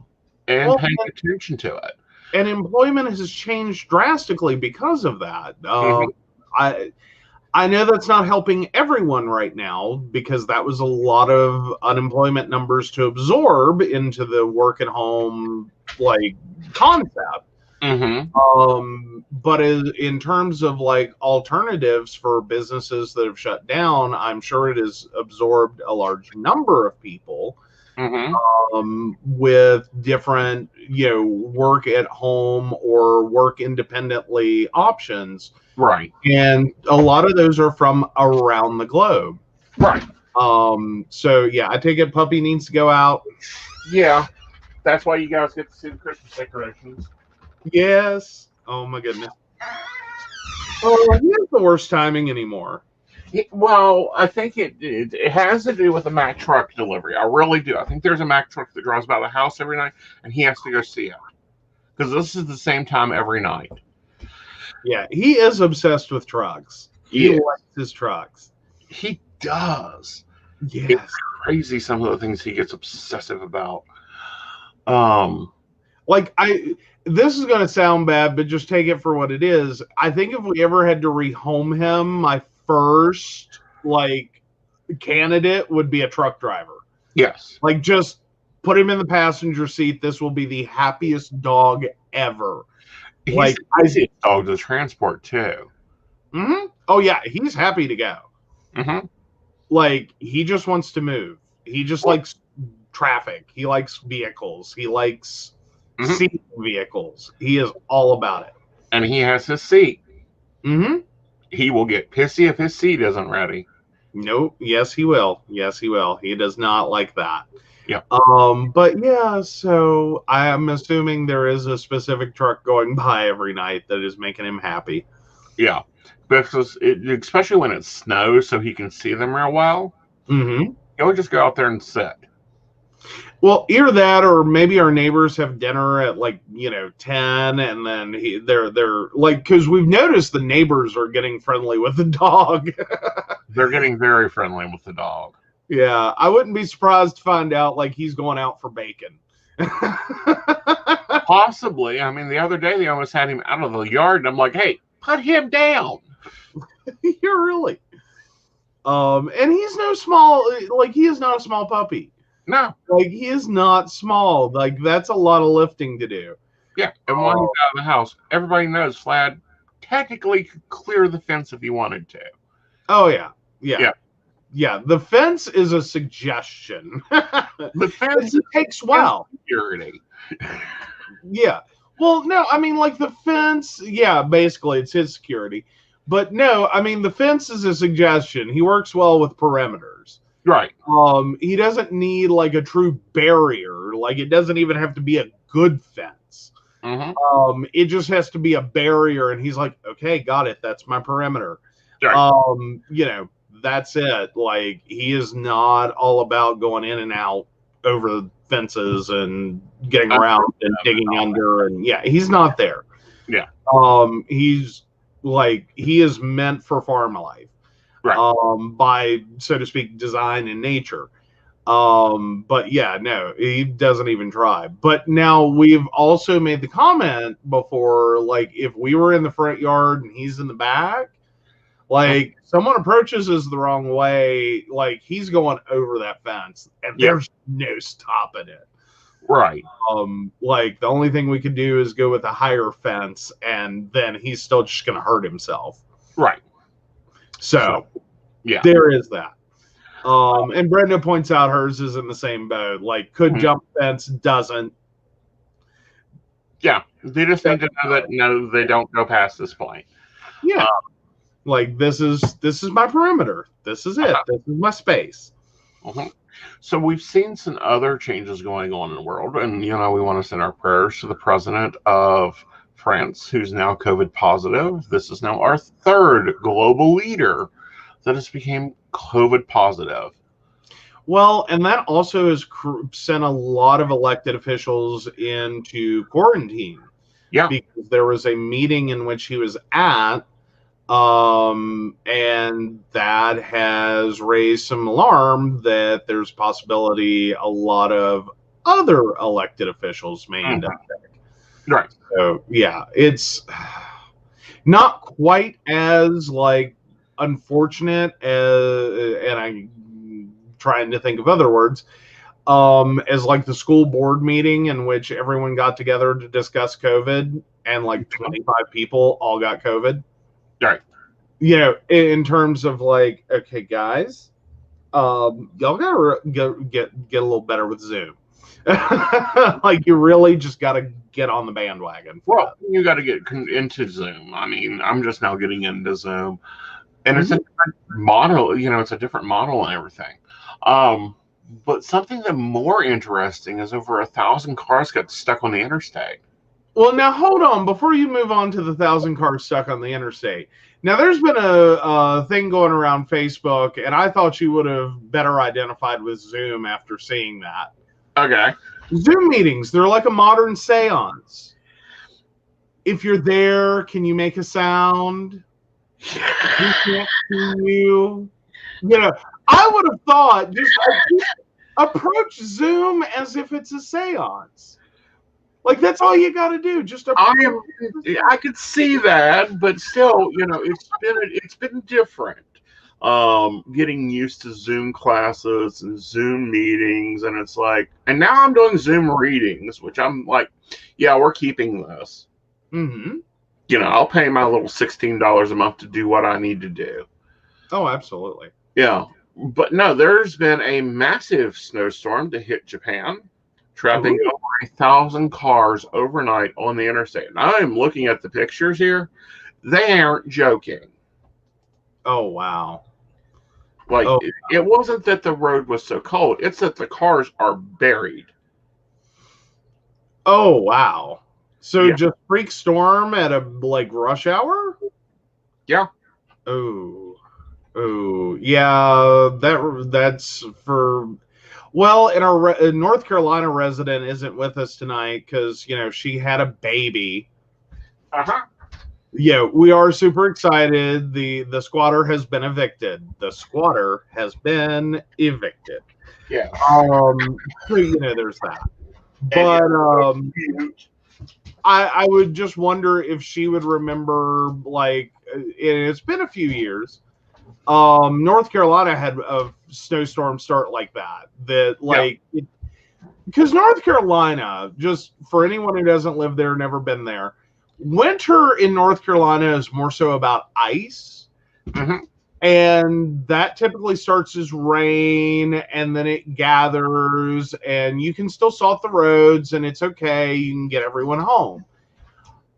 paying attention to it. And employment has changed drastically because of that. I know that's not helping everyone right now because that was a lot of unemployment numbers to absorb into the work at home like concept. But in terms of like alternatives for businesses that have shut down, I'm sure it has absorbed a large number of people with different, work at home or work independently options. Right. And a lot of those are from around the globe. Right. So yeah, I take it Puppy needs to go out. Yeah. That's why you guys get to see the Christmas decorations. Yes. Oh my goodness. Oh, he has the worst timing anymore. Well, I think it has to do with the Mack truck delivery. I really do. I think there's a Mack truck that drives by the house every night, and he has to go see it because this is the same time every night. Yeah, he is obsessed with trucks. He likes his trucks. He does. Yes. It's crazy some of the things he gets obsessive about. This is going to sound bad, but just take it for what it is. I think if we ever had to rehome him, my first candidate would be a truck driver. Yes. Just put him in the passenger seat. This will be the happiest dog ever. He's the easiest dog to transport too. Oh yeah, he's happy to go. He just wants to move. He just likes traffic. He likes vehicles. He likes seeing vehicles. He is all about it. And he has his seat. He will get pissy if his seat isn't ready. Nope. Yes, he will. Yes, he will. He does not like that. Yeah. But yeah, so I am assuming there is a specific truck going by every night that is making him happy. Yeah. Because especially when it snows, so he can see them real well. He'll just go out there and sit. Well, either that, or maybe our neighbors have dinner at 10, and then they're because we've noticed the neighbors are getting friendly with the dog. They're getting very friendly with the dog. Yeah, I wouldn't be surprised to find out he's going out for bacon. Possibly. I mean, the other day they almost had him out of the yard, and I'm like, hey, put him down. You're really. And he's no small. He is not a small puppy. No. He is not small. That's a lot of lifting to do. Yeah, and when he's out of the house, everybody knows Flad technically could clear the fence if he wanted to. Oh, yeah. Yeah, the fence is a suggestion. The fence takes well. Security. Yeah. Well, no, I mean, the fence, yeah, basically it's his security. But no, I mean, the fence is a suggestion. He works well with perimeters. Right. He doesn't need a true barrier. It doesn't even have to be a good fence. It just has to be a barrier, and he's like, okay, got it. That's my perimeter. Right. That's it. He is not all about going in and out over fences and getting around and digging under, and yeah, he's not there. Yeah. He's he is meant for farm life. Right. By, so to speak, design and nature. But yeah, no, he doesn't even try. But now we've also made the comment before, if we were in the front yard and he's in the back, someone approaches us the wrong way, he's going over that fence and there's no stopping it. Right. The only thing we could do is go with a higher fence, and then he's still just going to hurt himself. Right. So, yeah, there is that. And Brenda points out hers is in the same boat. Could jump fence, doesn't. Yeah, they just need to know that they don't go past this point. Yeah, this is my perimeter. This is it. This is my space. So we've seen some other changes going on in the world, and we want to send our prayers to the president of France, who's now COVID positive. This is now our third global leader that has become COVID positive. Well, and that also has sent a lot of elected officials into quarantine. Yeah. Because there was a meeting in which he was at, and that has raised some alarm that there's possibility a lot of other elected officials may end up there. Right. So yeah, it's not quite as unfortunate, and I'm trying to think of other words, as like the school board meeting in which everyone got together to discuss COVID, and like 25 people all got COVID. Right. You know, in terms of like, okay, guys, y'all gotta get a little better with Zoom. Like, you really just gotta get on the bandwagon. Well, you got to get into Zoom. I mean, I'm just now getting into Zoom, and it's a different model. You know, it's a different model and everything. But something that more interesting is over 1,000 cars got stuck on the interstate. Well, now hold on. Before you move on to the 1,000 cars stuck on the interstate, now there's been a thing going around Facebook, and I thought you would have better identified with Zoom after seeing that. Okay. Zoom meetings, they're like a modern seance. If you're there, can you make a sound? We can't see you. You know, I would have thought just approach Zoom as if it's a seance. Like, that's all you got to do. Just I could see that, but still, you know, it's been different. Getting used to Zoom classes and Zoom meetings, and it's like, and now I'm doing Zoom readings, which I'm like, yeah, we're keeping this. Mm-hmm. You know, I'll pay my little $16 a month to do what I need to do. Oh, absolutely. Yeah, but no, there's been a massive snowstorm to hit Japan, trapping over 1,000 cars overnight on the interstate. And I'm looking at the pictures here; they aren't joking. Oh, wow. Like, it wasn't that the road was so cold; it's that the cars are buried. Oh, wow. So Yeah. just freak storm at a like rush hour? Yeah. Oh, yeah. That's for. Well, and our North Carolina resident isn't with us tonight because, you know, she had a baby. Uh-huh. Yeah, we are super excited. The squatter has been evicted. The squatter has been evicted. Yeah. So, you know, there's that. But I would just wonder if she would remember, like, it's been a few years. North Carolina had a snowstorm start like that. Because North Carolina, just for anyone who doesn't live there, never been there, winter in North Carolina is more so about ice. Mm-hmm. And that typically starts as rain, and then it gathers, and you can still salt the roads, and it's okay. You can get everyone home.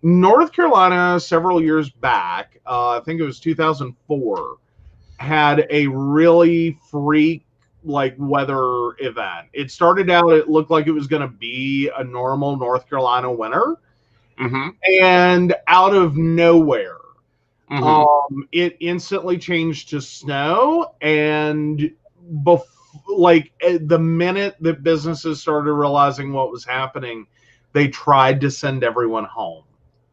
North Carolina, several years back, I think it was 2004, had a really freak like weather event. It started out, it looked like it was going to be a normal North Carolina winter. Mm-hmm. And out of nowhere, Mm-hmm. it instantly changed to snow. And the minute that businesses started realizing what was happening, they tried to send everyone home.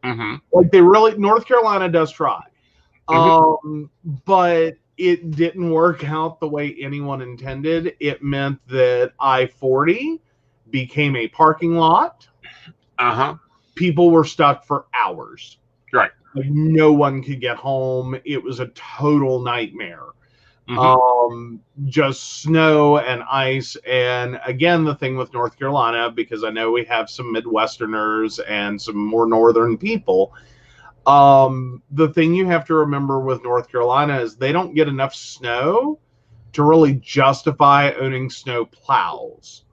Mm-hmm. Like, North Carolina does try. But it didn't work out the way anyone intended. It meant that I-40 became a parking lot. Uh-huh. People were stuck for hours. Right. Like, no one could get home. It was a total nightmare. Mm-hmm. Just snow and ice. And again, the thing with North Carolina, because I know we have some Midwesterners and some more northern people, the thing you have to remember with North Carolina is they don't get enough snow to really justify owning snow plows.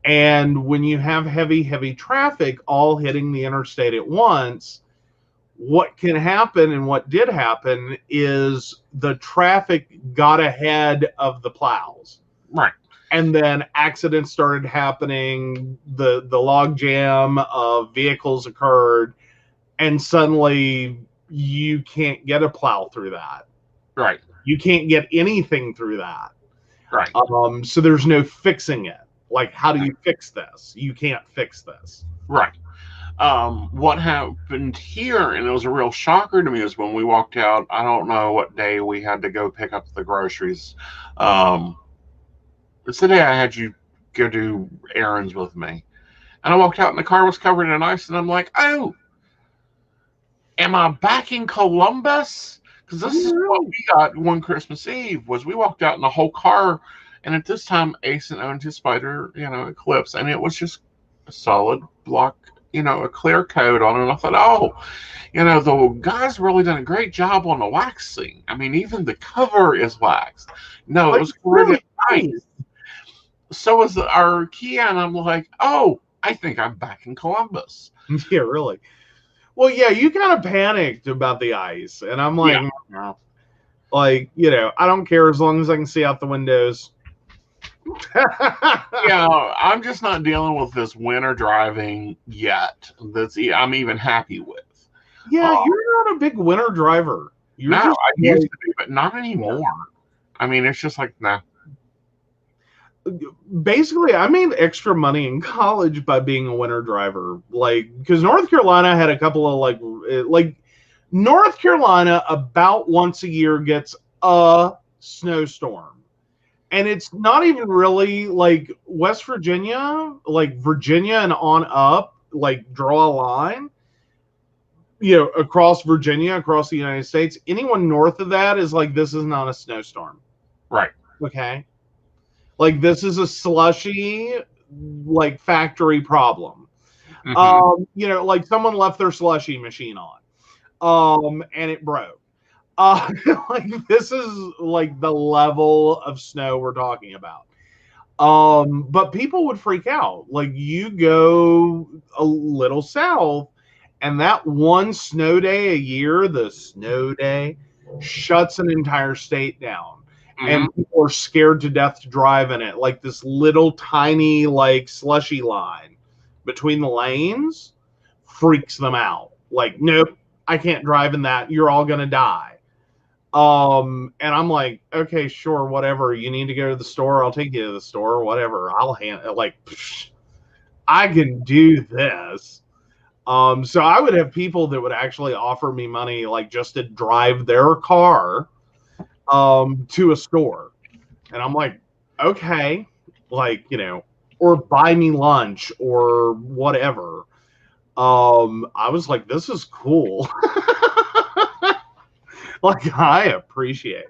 And when you have heavy traffic all hitting the interstate at once, what can happen, and what did happen, is the traffic got ahead of the plows. Right. And then accidents started happening. The log jam of vehicles occurred. And suddenly you can't get a plow through that. Right. You can't get anything through that. Right. So there's no fixing it. Like, how do you fix this? You can't fix this. Right. What happened here, and it was a real shocker to me, is when we walked out, I don't know what day we had to go pick up the groceries. It's the day I had you go do errands with me. And I walked out and the car was covered in ice, and I'm like, oh, am I back in Columbus? Because this is what we got one Christmas Eve, was we walked out in the whole car, and at this time, Aeson owned his Spider, Eclipse, and it was just a solid block, a clear coat on it. And I thought, oh, the guy's really done a great job on the waxing. I mean, even the cover is waxed. No, it was really nice. So was our Kia, and I'm like, oh, I think I'm back in Columbus. Yeah, really. Well, yeah, you kind of panicked about the ice, and I'm like, no. Like, I don't care as long as I can see out the windows. I'm just not dealing with this winter driving yet. I'm even happy with. Yeah, you're not a big winter driver. I used to be, but not anymore. Yeah. I mean, it's just like, nah. Basically, I made extra money in college by being a winter driver. Like, because North Carolina had a couple of like North Carolina about once a year gets a snowstorm. And it's not even really like West Virginia, like Virginia and on up, like draw a line, across Virginia, across the United States. Anyone north of that is like, this is not a snowstorm. Right. Okay. Like, this is a slushy, like, factory problem. Mm-hmm. Like someone left their slushy machine on, and it broke. Like, this is like the level of snow we're talking about. But people would freak out. Like, you go a little south, and that one snow day a year, the snow day, shuts an entire state down. Mm-hmm. And people are scared to death to drive in it. Like, this little tiny, like, slushy line between the lanes freaks them out. Like, nope, I can't drive in that. You're all going to die. And I'm like, okay, sure, whatever. You need to go to the store, I'll take you to the store, whatever. I'll handle it. Like, I can do this. So I would have people that would actually offer me money, like, just to drive their car to a store. And I'm like, okay, like, or buy me lunch or whatever. I was like, this is cool. Like, I appreciate.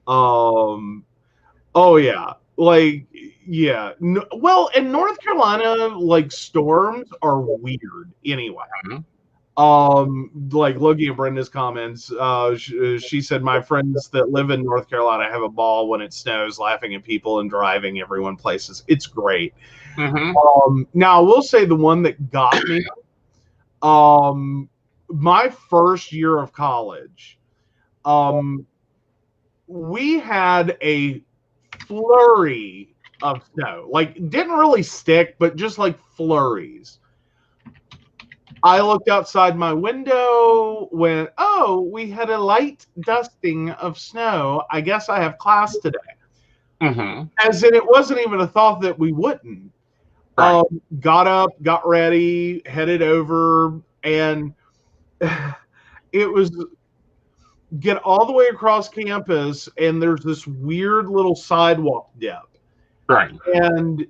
Oh yeah, like, yeah. Well, in North Carolina, like, storms are weird anyway. Like, looking at Brenda's comments, she said, my friends that live in North Carolina have a ball when it snows, laughing at people and driving everyone places. It's great. Mm-hmm. Now I will say the one that got me, my first year of college, we had a flurry of snow. Like, didn't really stick, but just like flurries. I looked outside my window, went, oh, we had a light dusting of snow. I guess I have class today. Mm-hmm. As in, it wasn't even a thought that we wouldn't. Right. Got up, got ready, headed over, and it was get all the way across campus, and there's this weird little sidewalk dip. Right. And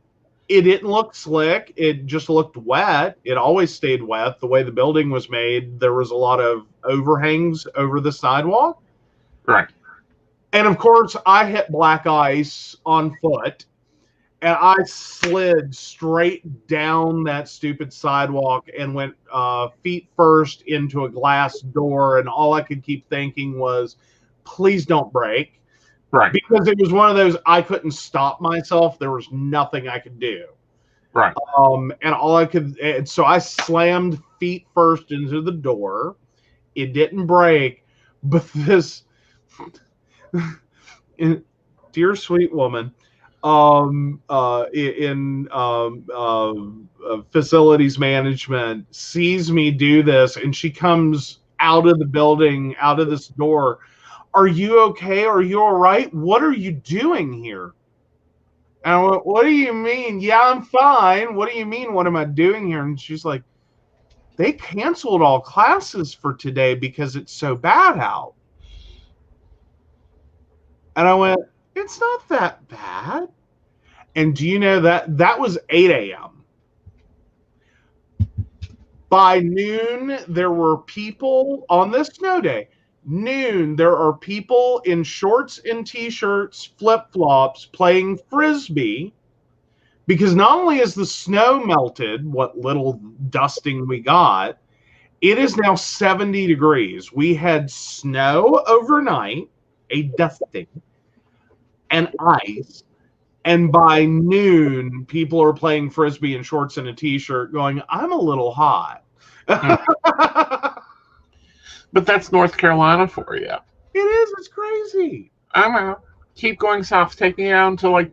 it didn't look slick. It just looked wet. It always stayed wet. The way the building was made, there was a lot of overhangs over the sidewalk. Right. And of course, I hit black ice on foot, and I slid straight down that stupid sidewalk and went feet first into a glass door. And all I could keep thinking was, please don't break. Right. Because it was one of those, I couldn't stop myself. There was nothing I could do. Right. And all I could, and so I slammed feet first into the door. It didn't break, but this dear sweet woman in facilities management sees me do this, and she comes out of the building, out of this door. Are you okay? Are you all right? What are you doing here? And I went, what do you mean? Yeah, I'm fine. What do you mean? What am I doing here? And she's like, they canceled all classes for today because it's so bad out. And I went, it's not that bad. And do you know that was 8 a.m. By noon, there were people on this snow day. noon, there are people in shorts and t-shirts, flip-flops, playing frisbee, because not only is the snow melted, what little dusting we got, it is now 70 degrees. We had snow overnight, a dusting, and ice. And by noon, people are playing frisbee in shorts and a t-shirt going, I'm a little hot. But that's North Carolina for you. It is. It's crazy. I'm out. Keep going south. Take me down to, like,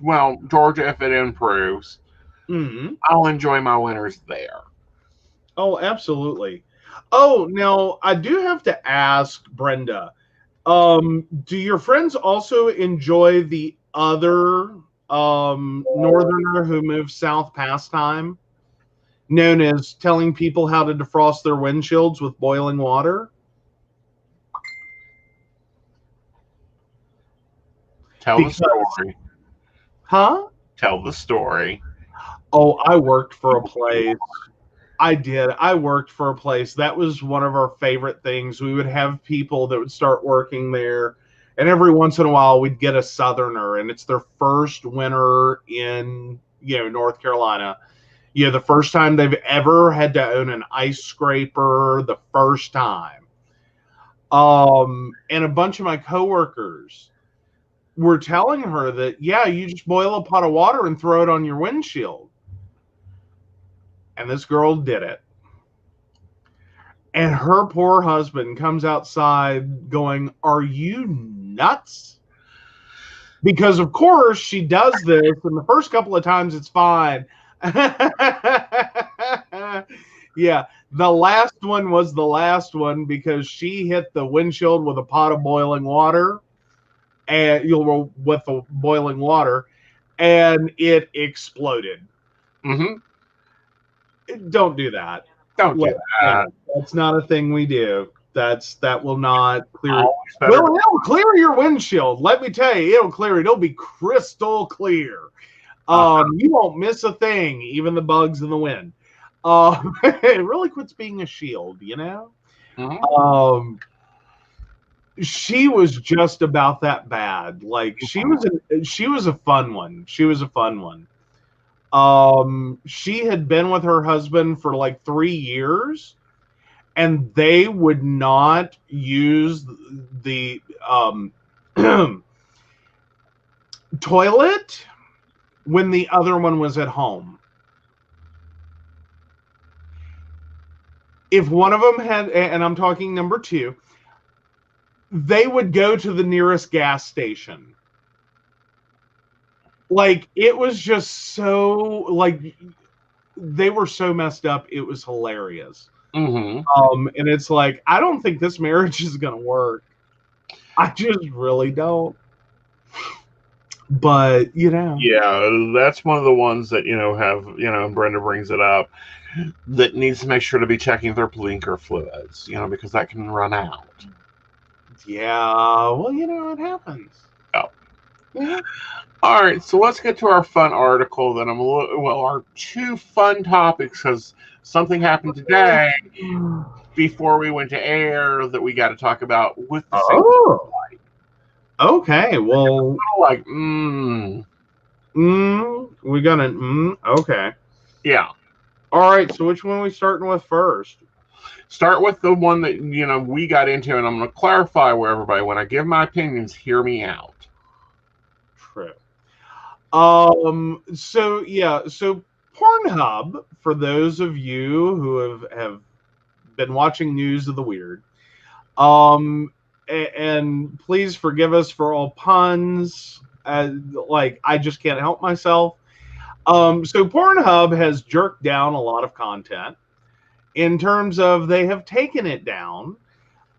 well, Georgia if it improves. Mm-hmm. I'll enjoy my winters there. Oh, absolutely. Oh, now I do have to ask Brenda, do your friends also enjoy the other northerner who moved south pastime, known as telling people how to defrost their windshields with boiling water? Tell the story. Huh? Tell the story. Oh, I worked for a place. I did. I worked for a place. That was one of our favorite things. We would have people that would start working there, and every once in a while we'd get a southerner, and it's their first winter in, North Carolina. The first time they've ever had to own an ice scraper, the first time. And a bunch of my coworkers were telling her that, yeah, you just boil a pot of water and throw it on your windshield. And this girl did it. And her poor husband comes outside going, are you nuts? Because, of course, she does this, and the first couple of times it's fine. Yeah, the last one was the last one because she hit the windshield with a pot of boiling water, and with the boiling water, and it exploded. Mm-hmm. Don't do that. Don't do that. That's not a thing we do. That will not clear. Well, it'll clear your windshield. Let me tell you, it'll clear it. It'll be crystal clear. You won't miss a thing, even the bugs in the wind. It really quits being a shield, Mm-hmm. She was just about that bad. Like she was a fun one. She was a fun one. She had been with her husband for like 3 years, and they would not use the toilet when the other one was at home. If one of them had, and I'm talking number 2, they would go to the nearest gas station. Like, it was just so, like, they were so messed up, it was hilarious. Mm-hmm. And it's like, I don't think this marriage is going to work. I just really don't. But, Yeah, that's one of the ones that, have, and Brenda brings it up, that needs to make sure to be checking their blinker fluids, because that can run out. Yeah, well, it happens. Oh. Yeah. All right, so let's get to our fun article. That our 2 fun topics, because something happened today before we went to air that we got to talk about with the same light. Okay, well, like we got an okay. Yeah. All right, so which one are we starting with first? Start with the one that we got into, and I'm going to clarify where everybody, when I give my opinions, hear me out. True. So Pornhub, for those of you who have been watching News of the Weird, and please forgive us for all puns, I just can't help myself. So Pornhub has jerked down a lot of content in terms of they have taken it down.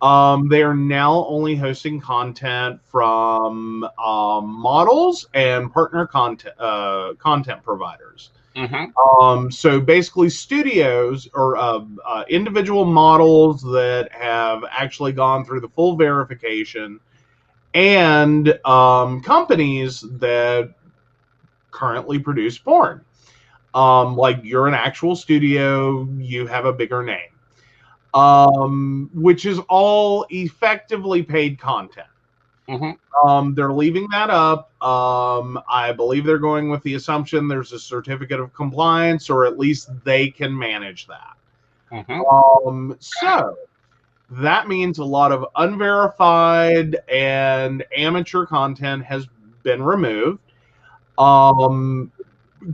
They are now only hosting content from models and partner content providers. Mm-hmm. So basically studios or individual models that have actually gone through the full verification, and companies that currently produce porn. Like, you're an actual studio, you have a bigger name. which is all effectively paid content. They're leaving that up. I believe they're going with the assumption there's a certificate of compliance, or at least they can manage that. So that means a lot of unverified and amateur content has been removed,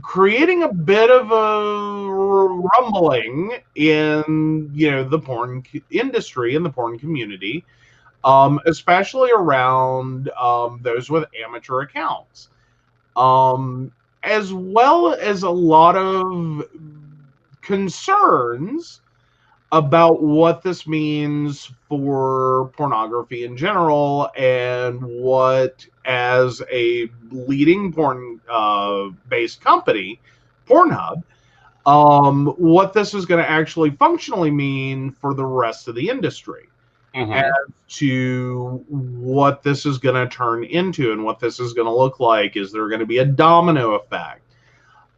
creating a bit of a rumbling in the porn industry and the porn community. Especially around those with amateur accounts, as well as a lot of concerns about what this means for pornography in general, and what, as a leading porn-based company, Pornhub, what this is going to actually functionally mean for the rest of the industry. As to what this is going to turn into and what this is going to look like. Is there going to be a domino effect?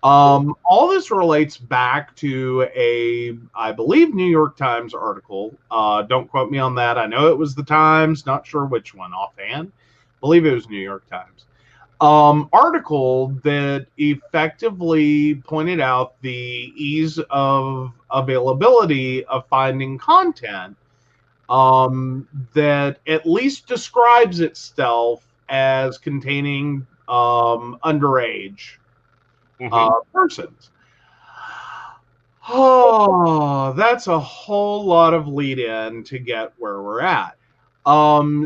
All this relates back to I believe, New York Times article. Don't quote me on that. I know it was the Times, not sure which one offhand. I believe it was New York Times. Article that effectively pointed out the ease of availability of finding content that at least describes itself as containing underage persons. Oh, that's a whole lot of lead in to get where we're at.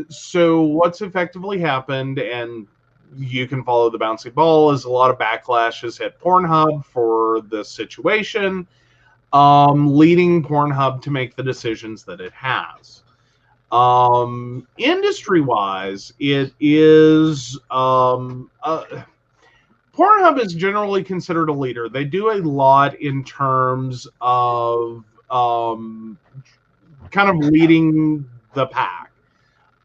So what's effectively happened, and you can follow the bouncy ball, is a lot of backlash has hit Pornhub for this situation, leading Pornhub to make the decisions that it has. Industry-wise, it is Pornhub is generally considered a leader. They do a lot in terms of kind of leading the pack.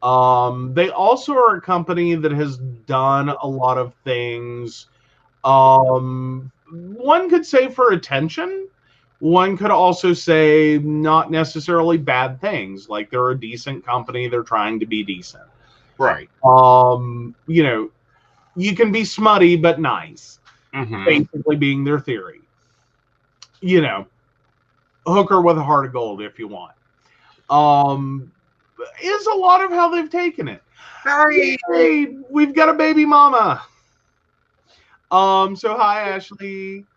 They also are a company that has done a lot of things. One could say for attention. One could also say not necessarily bad things. Like, they're a decent company. They're trying to be decent. Right. You can be smutty but nice. Basically being their theory. Hooker with a heart of gold if you want. Is a lot of how they've taken it. Hey, we've got a baby mama. So hi, Ashley.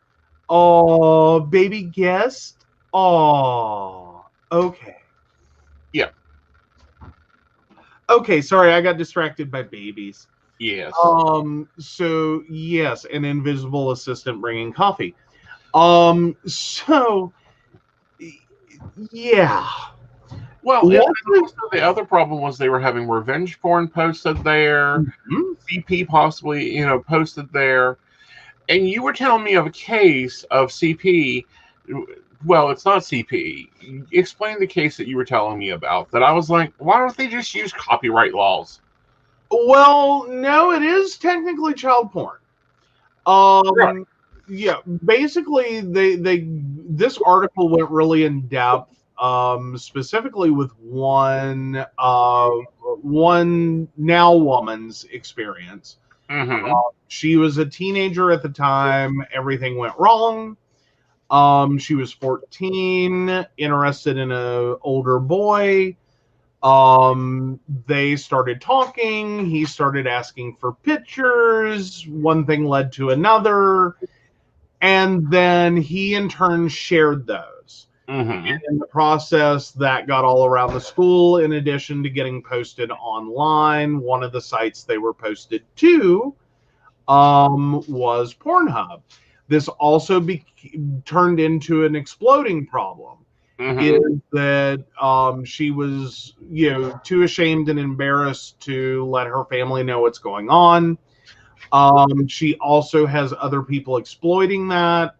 Oh, baby guest. Oh, okay. Yeah. Okay, sorry, I got distracted by babies. Yes. So yes, an invisible assistant bringing coffee. So yeah. Well, the other problem was they were having revenge porn posted there. CP possibly, posted there. And you were telling me of a case of CP. Well, it's not CP. Explain the case that you were telling me about. That I was like, why don't they just use copyright laws? Well, no, it is technically child porn. Right. Yeah, basically, this article went really in depth, specifically with one now woman's experience. She was a teenager at the time. Everything went wrong. She was 14, interested in an older boy. They started talking. He started asking for pictures. One thing led to another. And then he in turn shared those. And in the process, that got all around the school, in addition to getting posted online. One of the sites they were posted to was Pornhub. This also turned into an exploding problem. Is that she was too ashamed and embarrassed to let her family know what's going on. She also has other people exploiting that,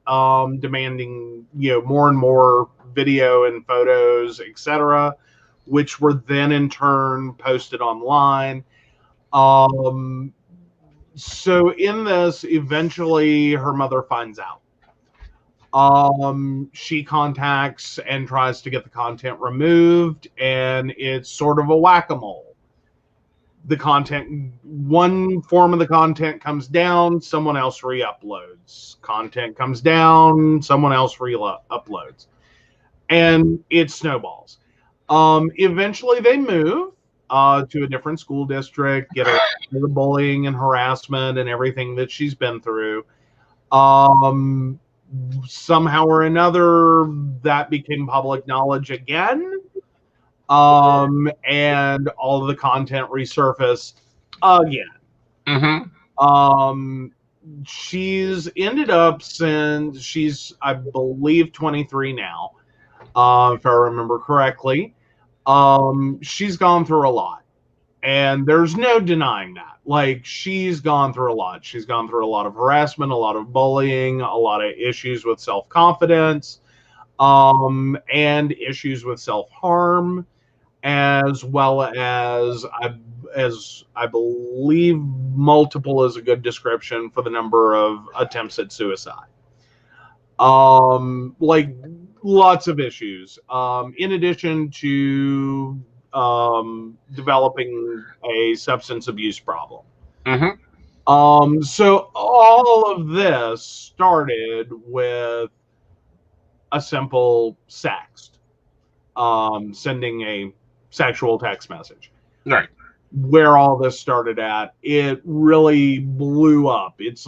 demanding more and more video and photos, etc., which were then in turn posted online. So in this, eventually her mother finds out. She contacts and tries to get the content removed, and it's sort of a whack-a-mole. The content, one form of the content comes down, someone else re-uploads. Content comes down, someone else re-uploads. And it snowballs. Eventually they move to a different school district, get away from the bullying and harassment and everything that she's been through. Somehow or another, that became public knowledge again. And all of the content resurfaced again. Mm-hmm. She's ended up, since she's, I believe, 23 now, if I remember correctly. She's gone through a lot, and there's no denying that. Like, she's gone through a lot. She's gone through a lot of harassment, a lot of bullying, a lot of issues with self-confidence, and issues with self-harm, as well as I believe multiple is a good description for the number of attempts at suicide. Like, lots of issues. In addition to developing a substance abuse problem. Mm-hmm. So all of this started with a simple sext, sending a sexual text message. Right. Where all this started at, it really blew up. It's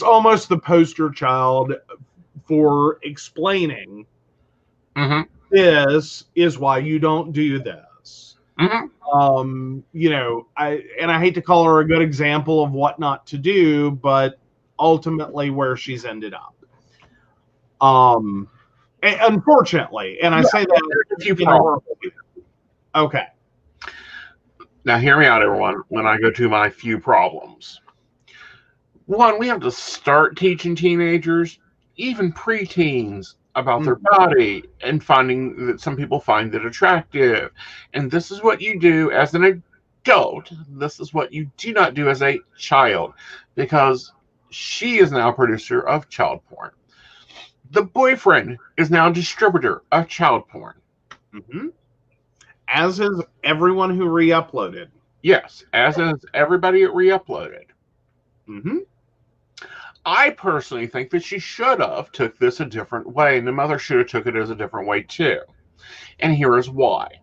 almost the poster child for explaining this is why you don't do this. You know, I hate to call her a good example of what not to do, but ultimately where she's ended up. Unfortunately, and I say that. Okay. Now, hear me out, everyone, when I go to my few problems. One, we have to start teaching teenagers, even preteens, about their body and finding that some people find it attractive. And this is what you do as an adult. This is what you do not do as a child, because she is now a producer of child porn. The boyfriend is now a distributor of child porn. As is everyone who re-uploaded. Yes, as is everybody that re-uploaded. I personally think that she should have took this a different way, and the mother should have took it as a different way too. And here is why.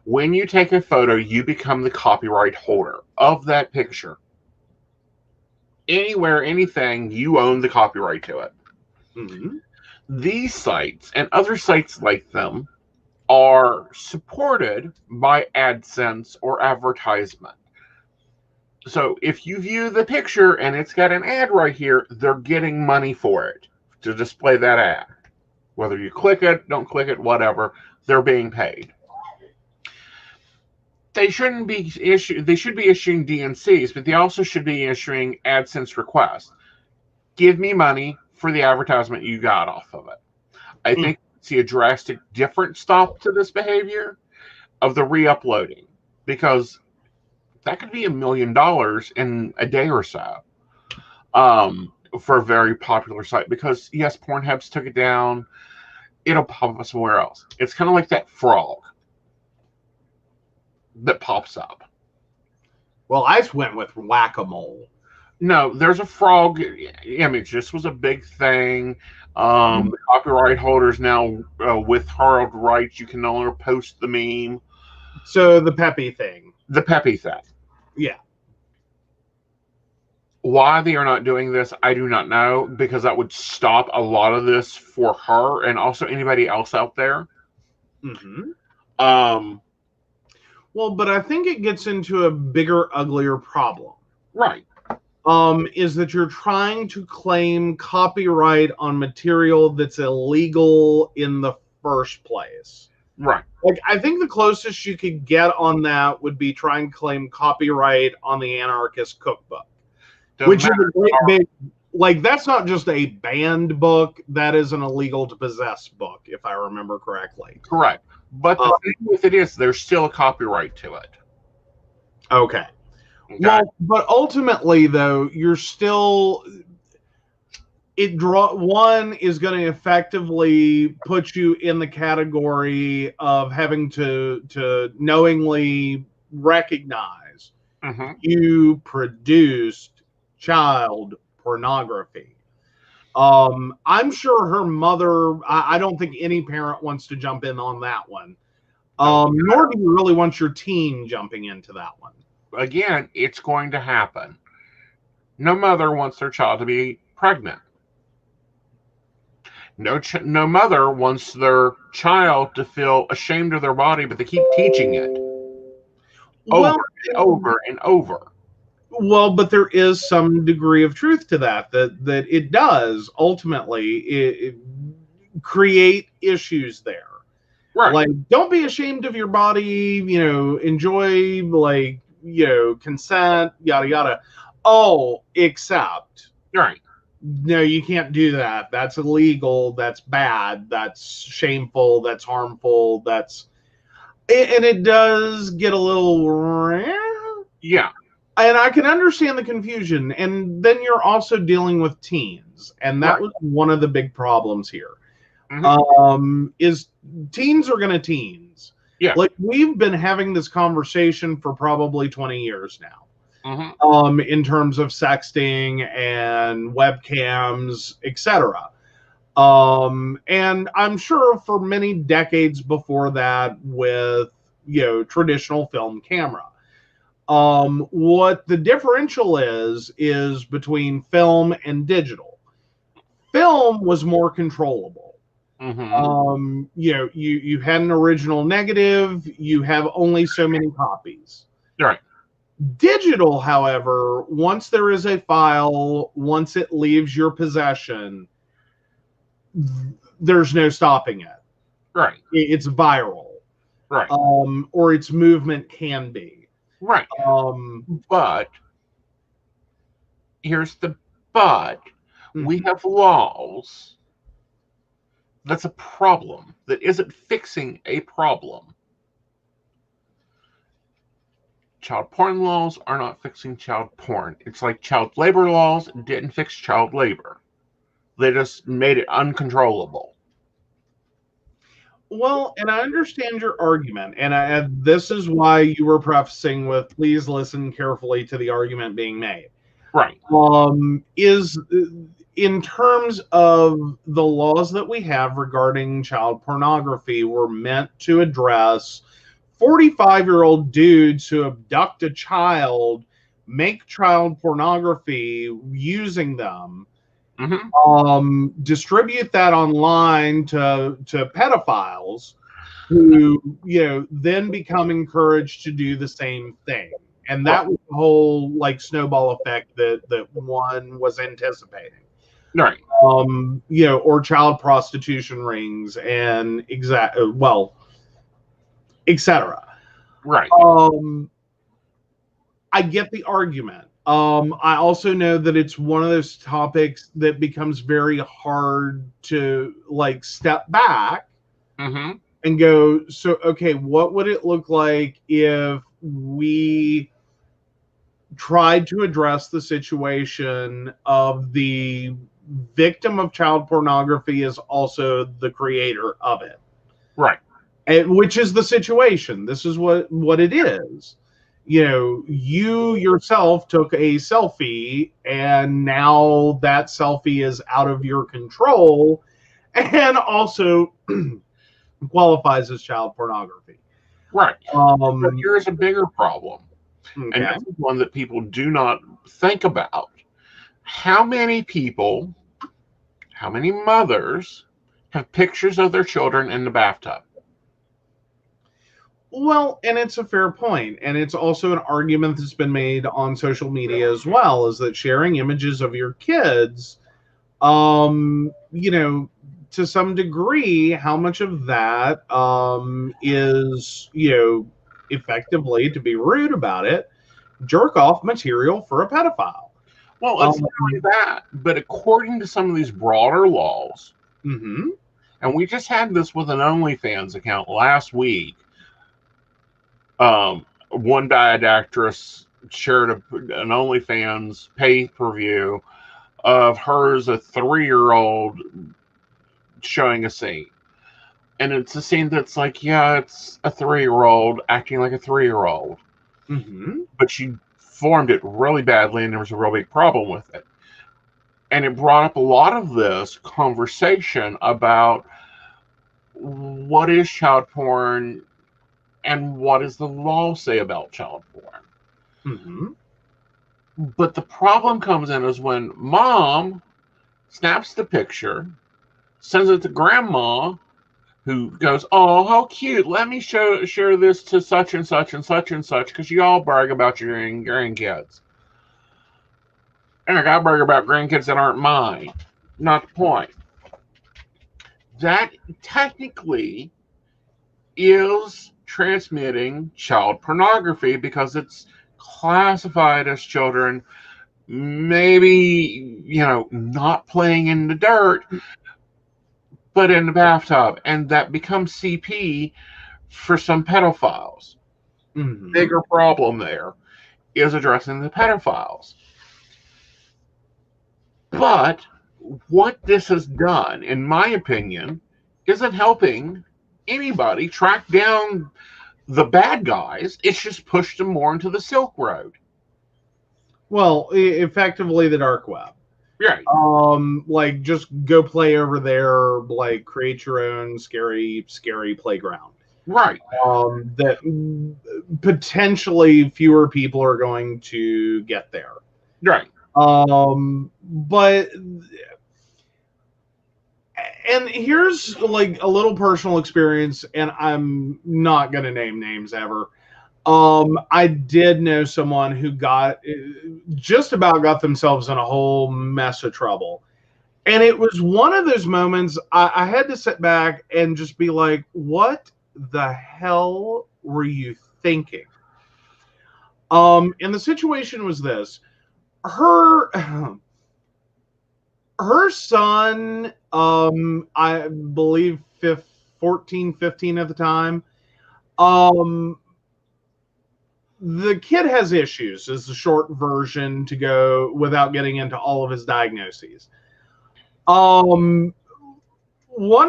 When you take a photo, you become the copyright holder of that picture. Anywhere, anything, you own the copyright to it. These sites and other sites like them are supported by AdSense or advertisement. So if you view the picture and it's got an ad right here, they're getting money for it to display that ad. Whether you click it, don't click it, whatever, they're being paid. They shouldn't be they should be issuing DNCs, but they also should be issuing AdSense requests. Give me money for the advertisement you got off of it. I think you see a drastic different stop to this behavior of the re-uploading, because that could be $1 million in a day or so for a very popular site. Because yes, Pornhub's took it down, it'll pop up somewhere else. It's kind of like that frog that pops up. Well, I went with whack-a-mole. No, there's a frog image. This was a big thing. The copyright holders now withheld rights. You can no longer post the meme. So the Peppy thing. The Peppy thing. Yeah. Why they are not doing this, I do not know, because that would stop a lot of this for her and also anybody else out there. Well, but I think it gets into a bigger, uglier problem. Right. Is that you're trying to claim copyright on material that's illegal in the first place. Right. Like, I think the closest you could get on that would be try and claim copyright on the Anarchist Cookbook. Which is a great big, like, that's not just a banned book, that is an illegal to possess book, if I remember correctly. Correct. But the thing with it is, there's still a copyright to it. Okay. Well, but ultimately, though, you're still, one is going to effectively put you in the category of having to knowingly recognize you produced child pornography. I'm sure her mother, I don't think any parent wants to jump in on that one. Nor do you really want your teen jumping into that one. Again, it's going to happen. No mother wants their child to be pregnant. No mother wants their child to feel ashamed of their body, but they keep teaching it over and over and over. Well, but there is some degree of truth to that it does ultimately create issues there. Right. Like, don't be ashamed of your body, enjoy, consent, yada, yada. Oh, except. Right. No, you can't do that. That's illegal. That's bad. That's shameful. That's harmful. And it does get a little. Yeah. And I can understand the confusion. And then you're also dealing with teens. And that was one of the big problems here. Is teens are going to teens. Yeah. Like, we've been having this conversation for probably 20 years now. In terms of sexting and webcams, etc. And I'm sure for many decades before that with, traditional film camera. What the differential is between film and digital. Film was more controllable. You had an original negative, you have only so many copies. Right. Digital, however, once there is a file, once it leaves your possession, there's no stopping it. Right. It's viral. Right. Or its movement can be. Right. But here's the but. We have laws. That's a problem. That isn't fixing a problem. Child porn laws are not fixing child porn. It's like child labor laws didn't fix child labor. They just made it uncontrollable. Well, and I understand your argument, and this is why you were prefacing with, please listen carefully to the argument being made. Right. Is in terms of the laws that we have regarding child pornography were meant to address 45-year-old dudes who abduct a child, make child pornography using them, distribute that online to pedophiles who, then become encouraged to do the same thing. And that was the whole snowball effect that one was anticipating. Right. Or child prostitution rings and etc. Right. I get the argument. I also know that it's one of those topics that becomes very hard to step back and go, so, okay, what would it look like if we tried to address the situation of the victim of child pornography is also the creator of it? Right. Which is the situation. This is what it is. You yourself took a selfie, and now that selfie is out of your control and also qualifies as child pornography. Right. But here's a bigger problem. Okay. And this is one that people do not think about. How many people, how many mothers have pictures of their children in the bathtub? Well, and it's a fair point. And it's also an argument that's been made on social media as well, is that sharing images of your kids, to some degree, how much of that is, effectively, to be rude about it, jerk off material for a pedophile. Well, it's not only that, but according to some of these broader laws, and we just had this with an OnlyFans account last week. One diet actress shared an OnlyFans pay-per-view of her as a 3-year-old showing a scene. And it's a scene that's like, yeah, it's a 3-year-old acting like a 3-year-old. Mm-hmm. But she formed it really badly, and there was a real big problem with it. And it brought up a lot of this conversation about what is child porn and what does the law say about child porn. Mm-hmm. But the problem comes in is when mom snaps the picture, sends it to grandma, who goes, "Oh, how cute! Let me share this to such and such and such and such, because you all brag about your grandkids." And I gotta brag about grandkids that aren't mine. Not the point. That technically is transmitting child pornography because it's classified as children, maybe, not playing in the dirt, but in the bathtub. And that becomes CP for some pedophiles. Mm-hmm. Bigger problem there is addressing the pedophiles. But what this has done, in my opinion, isn't helping anybody track down the bad guys. It's just pushed them more into the Silk Road. Well, effectively the dark web. Right. Like just go play over there, like create your own scary playground. Right. That potentially fewer people are going to get there. Right. But and here's like a little personal experience, and I'm not going to name names ever. I did know someone who just about got themselves in a whole mess of trouble. And it was one of those moments I had to sit back and just be like, what the hell were you thinking? And the situation was this. Her son, I believe 14, 15 at the time, the kid has issues, is the short version to go without getting into all of his diagnoses. One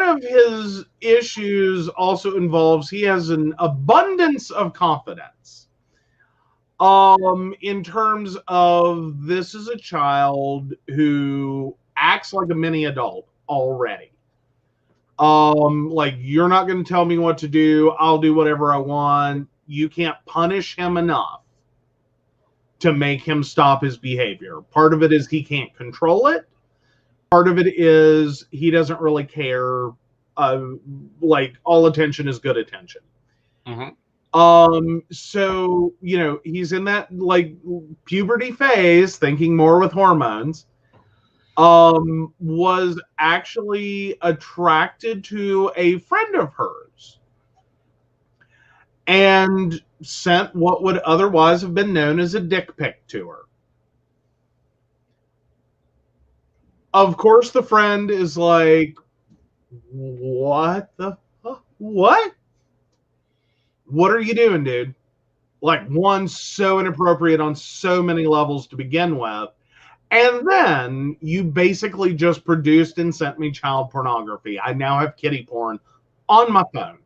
of his issues also involves he has an abundance of confidence. In terms of this is a child who acts like a mini adult already. Like, you're not going to tell me what to do. I'll do whatever I want. You can't punish him enough to make him stop his behavior. Part of it is he can't control it. Part of it is he doesn't really care. Like, all attention is good attention. Mm-hmm. So, he's in that like puberty phase, thinking more with hormones. Was actually attracted to a friend of hers and sent what would otherwise have been known as a dick pic to her. Of course, the friend is like, what the fuck? What? What are you doing, dude? Like, one, so inappropriate on so many levels to begin with. And then you basically just produced and sent me child pornography. I now have kitty porn on my phone.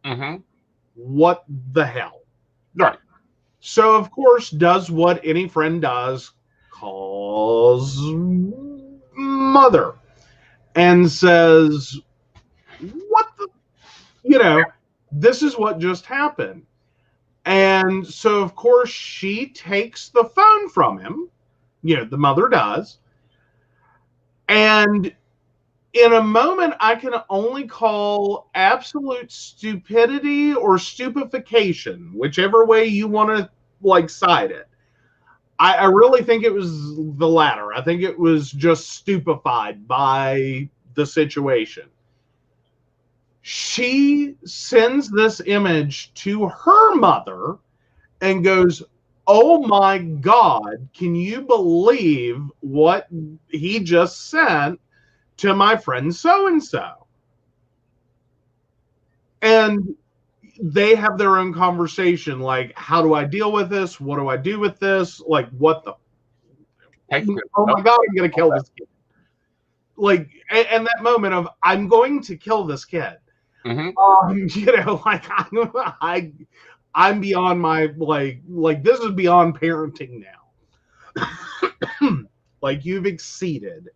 Mm-hmm. What the hell? Right. So, of course, does what any friend does, calls mother and says, what the, this is what just happened. And so, of course, she takes the phone from him. The mother does. And in a moment I can only call absolute stupidity or stupefaction, whichever way you want to like side it. I really think it was the latter. I think it was just stupefied by the situation. She sends this image to her mother and goes, oh my God, can you believe what he just sent to my friend so-and-so? And they have their own conversation, like, how do I deal with this? What do I do with this? Like, what the? oh my God, I'm going to kill this kid. Like, and that moment of, I'm going to kill this kid. I'm beyond my, like this is beyond parenting now. Like, you've exceeded.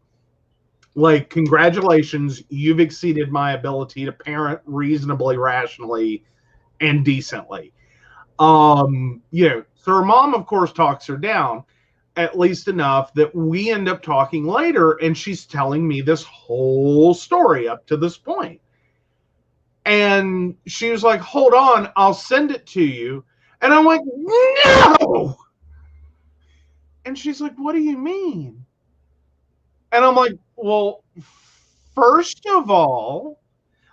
Like, congratulations, you've exceeded my ability to parent reasonably, rationally, and decently. So her mom, of course, talks her down, at least enough that we end up talking later, and she's telling me this whole story up to this point. And she was like, hold on, I'll send it to you. And I'm like, no! And she's like, what do you mean? And I'm like, well, first of all,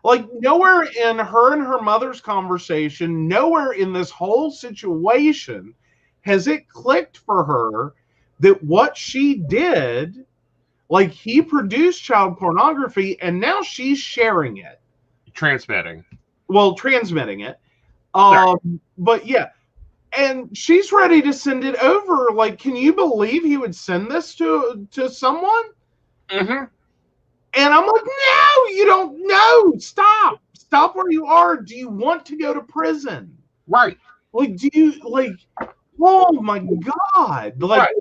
like, nowhere in her and her mother's conversation, nowhere in this whole situation has it clicked for her that what she did, like, he produced child pornography and now she's sharing it. Transmitting it. But yeah. And she's ready to send it over. Like, can you believe he would send this to someone? And I'm like, no, you don't know. Stop where you are. Do you want to go to prison? Right. Like, do you, like, oh my God. Like, right.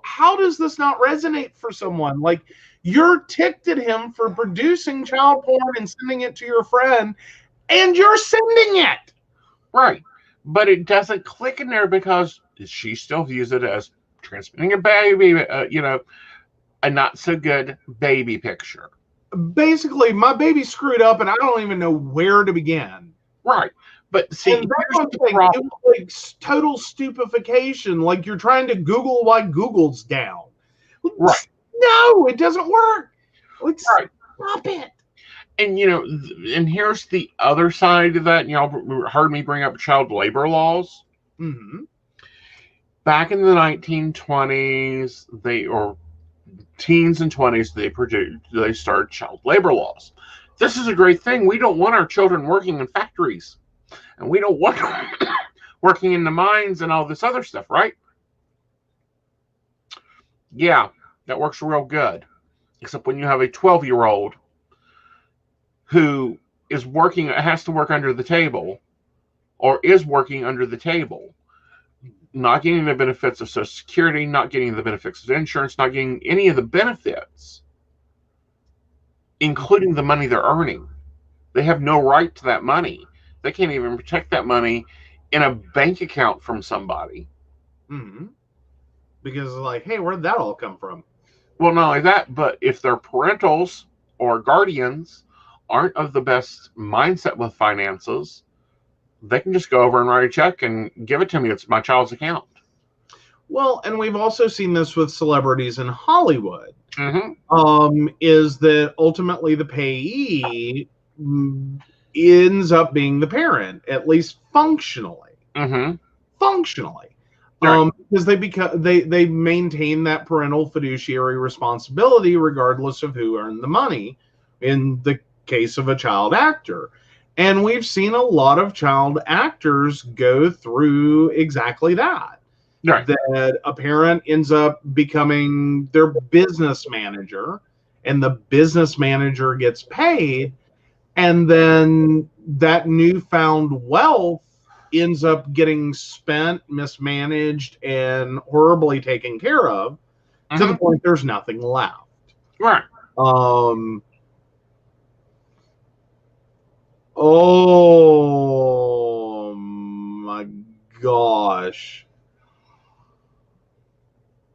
How does this not resonate for someone? Like, you're ticked at him for producing child porn and sending it to your friend, and you're sending it. Right. But it doesn't click in there because she still views it as transmitting a baby, a not so good baby picture. Basically, my baby screwed up and I don't even know where to begin. Right. But see, and that's the thing. It was like total stupefaction. Like, you're trying to Google why Google's down. Right. No, it doesn't work. Like, right. Stop it. And, and here's the other side of that. Y'all heard me bring up child labor laws. Back in the 1920s, or teens and 20s, they started child labor laws. This is a great thing. We don't want our children working in factories. And we don't want working in the mines and all this other stuff, right? Yeah, that works real good. Except when you have a 12-year-old who is working, has to work under the table, or is working under the table, not getting the benefits of Social Security, not getting the benefits of insurance, not getting any of the benefits, including the money they're earning. They have no right to that money. They can't even protect that money in a bank account from somebody. Because, like, hey, where'd that all come from? Well, not only that, but if their parentals or guardians aren't of the best mindset with finances, they can just go over and write a check and give it to me. It's my child's account. Well, and we've also seen this with celebrities in Hollywood. Is that ultimately the payee ends up being the parent, at least functionally. Functionally. Because they maintain that parental fiduciary responsibility regardless of who earned the money in the case of a child actor. And we've seen a lot of child actors go through exactly that. Right. That a parent ends up becoming their business manager, and the business manager gets paid, and then that newfound wealth ends up getting spent, mismanaged, and horribly taken care of to the point there's nothing left. Right. Oh my gosh.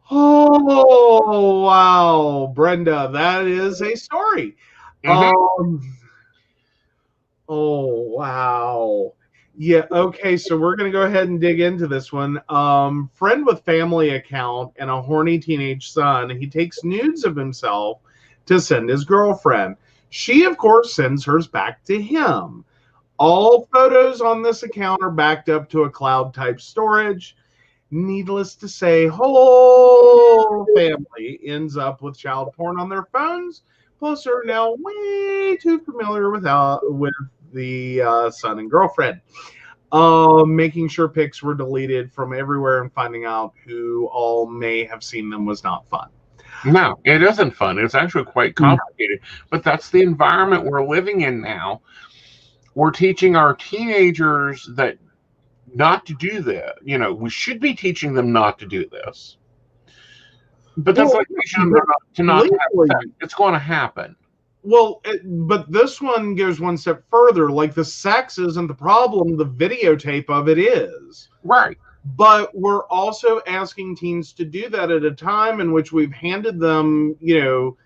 Oh wow, Brenda, that is a story. Oh wow. Yeah, okay, so we're going to go ahead and dig into this one. Friend with family account and a horny teenage son. He takes nudes of himself to send his girlfriend. She, of course, sends hers back to him. All photos on this account are backed up to a cloud-type storage. Needless to say, whole family ends up with child porn on their phones. Plus, are now way too familiar with the son and girlfriend. Making sure pics were deleted from everywhere and finding out who all may have seen them was not fun. No, it isn't fun. It's actually quite complicated. But that's the environment we're living in now. We're teaching our teenagers that not to do that. You know, we should be teaching them not to do this. But that's like teaching them to not have sex. It's going to happen. Well, but this one goes one step further. Like, the sex isn't the problem. The videotape of it is. Right. But we're also asking teens to do that at a time in which we've handed them, you know,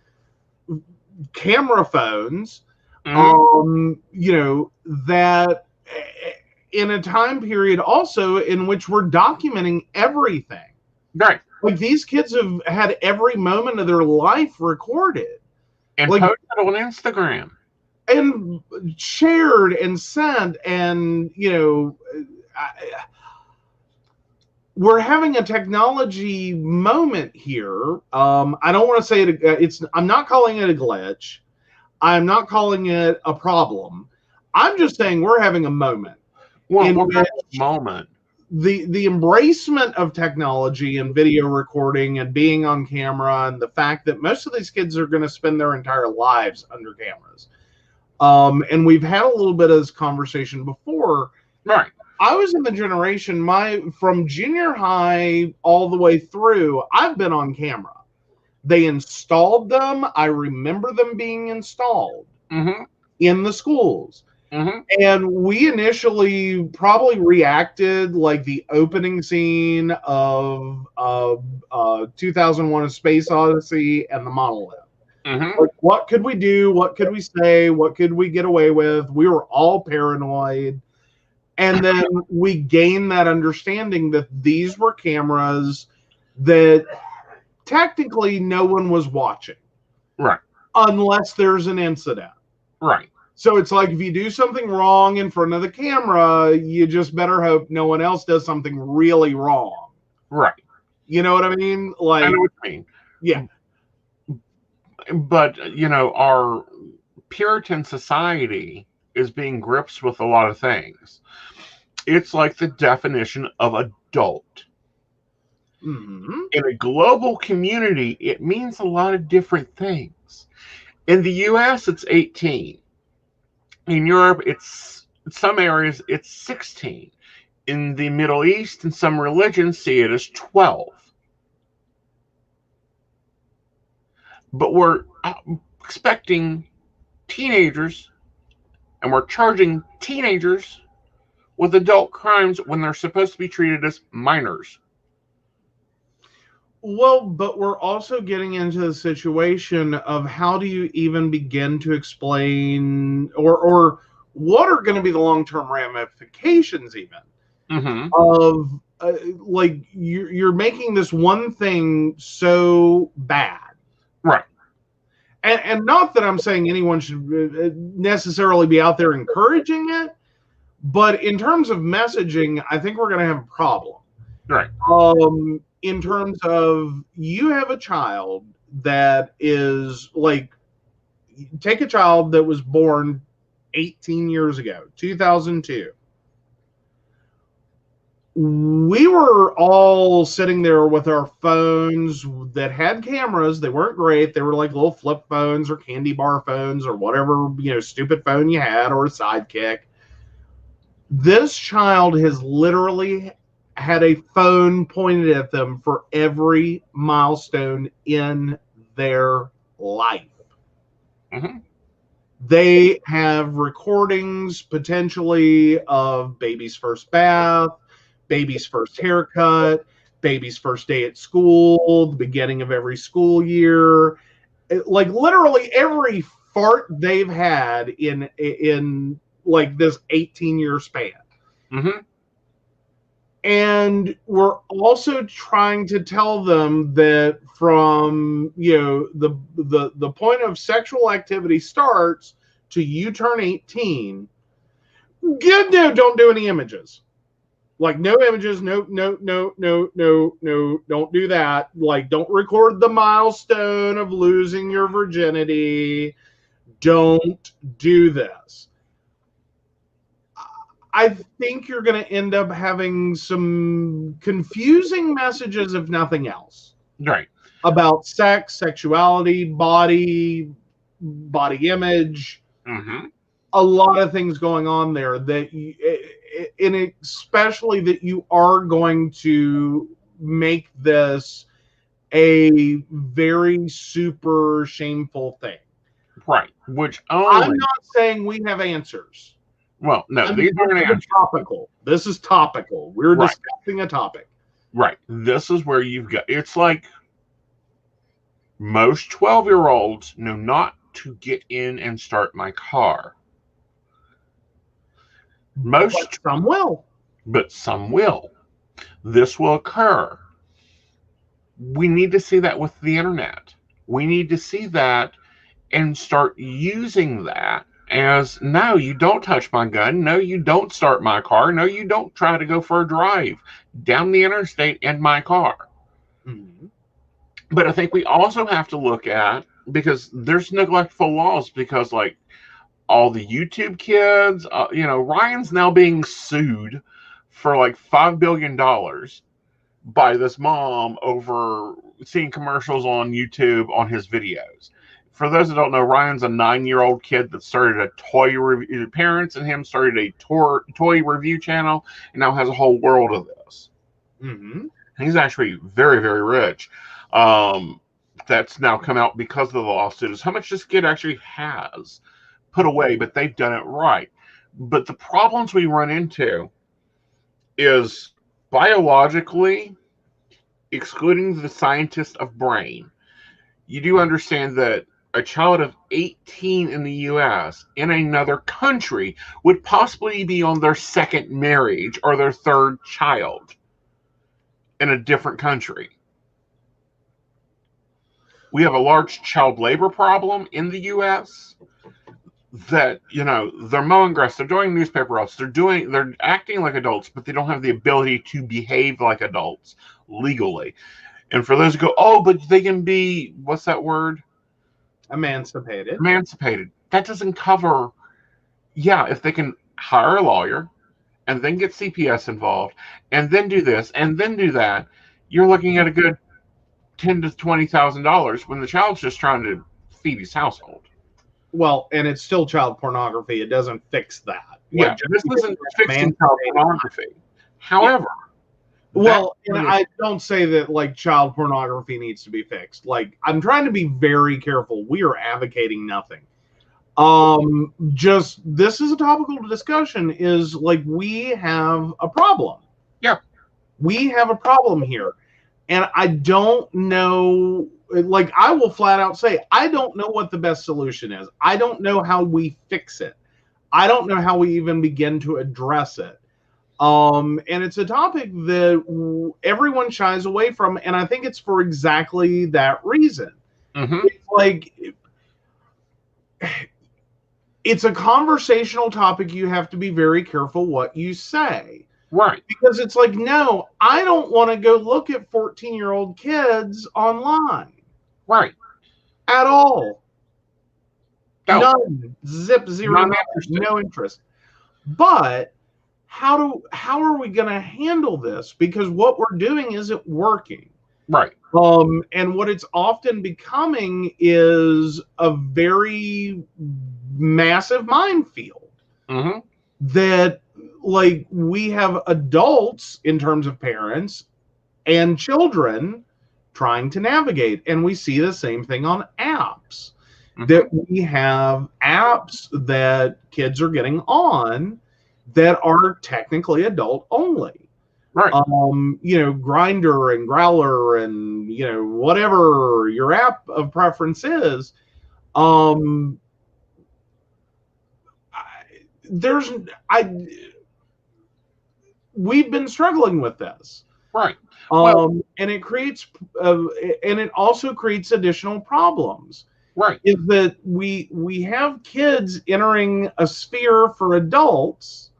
camera phones, you know, that in a time period also in which we're documenting everything. Right. Like, these kids have had every moment of their life recorded. And like, posted on Instagram. And shared and sent. And, you know, we're having a technology moment here. I don't want to say it. I'm not calling it a glitch. I'm not calling it a problem. I'm just saying we're having a moment. Well, we're having a moment. The embracement of technology and video recording and being on camera, and the fact that most of these kids are going to spend their entire lives under cameras. And we've had a little bit of this conversation before. Right. I was in the generation, from junior high all the way through, I've been on camera. They installed them. I remember them being installed in the schools. And we initially probably reacted like the opening scene of 2001: A Space Odyssey and the Monolith. Like, what could we do? What could we say? What could we get away with? We were all paranoid. And then we gained that understanding that these were cameras that technically no one was watching. Right. Unless there's an incident. Right. So it's like, if you do something wrong in front of the camera, you just better hope no one else does something really wrong. Right. You know what I mean? Like, I know what you mean. Yeah. But, you know, our Puritan society is being gripped with a lot of things. It's like the definition of adult. In a global community, it means a lot of different things. In the US, it's 18. In Europe, in some areas, it's 16. In the Middle East, and some religions see it as 12. But we're expecting teenagers, and we're charging teenagers with adult crimes when they're supposed to be treated as minors. Well, but we're also getting into the situation of how do you even begin to explain, or what are going to be the long-term ramifications even of like you're making this one thing so bad. Right. And not that I'm saying anyone should necessarily be out there encouraging it, but in terms of messaging, I think we're going to have a problem. Right. In terms of, you have a child that is like, take a child that was born 18 years ago, 2002. We were all sitting there with our phones that had cameras. They weren't great. They were like little flip phones or candy bar phones or whatever, you know, stupid phone you had, or a Sidekick. This child has literally had a phone pointed at them for every milestone in their life. They have recordings potentially of baby's first bath, baby's first haircut, baby's first day at school, the beginning of every school year. Like, literally every fart they've had in like this 18-year span. And we're also trying to tell them that from, you know, the point of sexual activity starts to you turn 18, don't do any images. Like, no images, no, don't do that. Like, don't record the milestone of losing your virginity. Don't do this. I think you're going to end up having some confusing messages, if nothing else. Right. About sex, sexuality, body image, a lot of things going on there that, and especially that you are going to make this a very super shameful thing. Right. Which I'm not saying we have answers. Well, no, these aren't answers. Topical. This is topical. We're discussing a topic. Right. This is where you've got, it's like most 12-year-olds know not to get in and start my car. But some will. But some will. This will occur. We need to see that with the internet. We need to see that and start using that as, no, you don't touch my gun. No, you don't start my car. No, you don't try to go for a drive down the interstate in my car. But I think we also have to look at, because there's neglectful laws, because like all the YouTube kids, Ryan's now being sued for like $5 billion by this mom over seeing commercials on YouTube on his videos. For those that don't know, Ryan's a 9-year-old kid that started a toy review. Parents and him started a toy review channel, and now has a whole world of this. He's actually very, very rich. That's now come out because of the lawsuit. Is how much this kid actually has put away, but they've done it right. But the problems we run into is biologically, excluding the scientist of brain, you do understand that a child of 18 in the U.S. in another country would possibly be on their second marriage or their third child in a different country. We have a large child labor problem in the U.S. that, they're mowing grass, they're doing newspaper routes, they're acting like adults, but they don't have the ability to behave like adults legally. And for those who go, oh, but they can be, what's that word? Emancipated. That doesn't cover, if they can hire a lawyer and then get CPS involved and then do this and then do that, you're looking at a good $10,000 to $20,000 when the child's just trying to feed his household. Well, and it's still child pornography. It doesn't fix that. Yeah, this isn't fixing child pornography. However, well, and I don't say that like child pornography needs to be fixed. Like, I'm trying to be very careful. We are advocating nothing. Just this is a topical discussion. Is like we have a problem. Yeah, we have a problem here, and I don't know. Like, I will flat out say, I don't know what the best solution is. I don't know how we fix it. I don't know how we even begin to address it. And it's a topic that everyone shies away from, and I think it's for exactly that reason. It's like, it's a conversational topic. You have to be very careful what you say. Right. Because it's like, no, I don't want to go look at 14-year-old kids online. Right. At all. No. None. Zip, zero, no interest. But how are we going to handle this? Because what we're doing isn't working. Right. And what it's often becoming is a very massive minefield. That, like, we have adults in terms of parents and children trying to navigate. And we see the same thing on apps. That we have apps that kids are getting on that are technically adult only. Right. Grindr and Growler and, whatever your app of preference is. We've been struggling with this. Right. And it creates, and it also creates additional problems. Right. Is that we have kids entering a sphere for adults,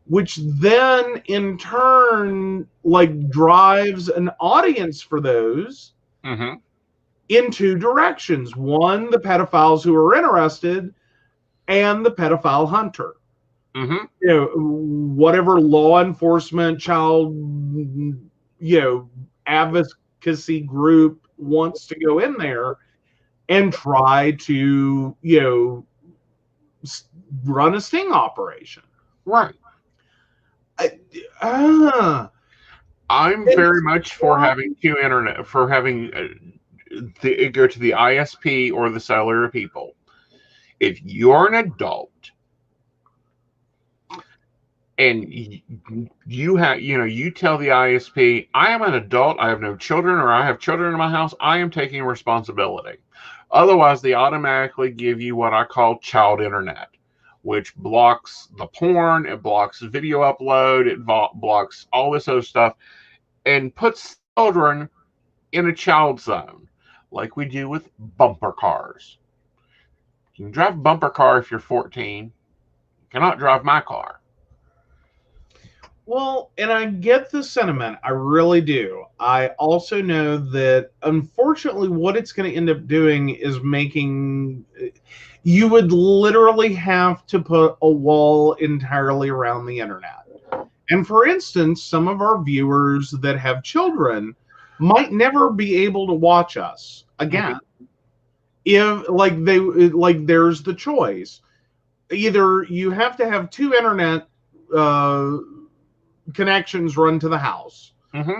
which then in turn like drives an audience for those in two directions. One, the pedophiles who are interested, and the pedophile hunter. Mm-hmm. You know, whatever law enforcement, child, advocacy group wants to go in there and try to, run a sting operation. Right. I, uh, I'm very much for having two internet, for having go to the ISP or the cellular people. If you're an adult and you have, you tell the ISP, I am an adult, I have no children, or I have children in my house, I am taking responsibility. Otherwise, they automatically give you what I call child internet, which blocks the porn, it blocks video upload, it blocks all this other stuff, and puts children in a child zone, like we do with bumper cars. You can drive a bumper car if you're 14. You cannot drive my car. Well, and I get the sentiment. I really do. I also know that, unfortunately, what it's going to end up doing is making you would literally have to put a wall entirely around the internet. And for instance, some of our viewers that have children might never be able to watch us again. If there's the choice. Either you have to have two internet connections run to the house.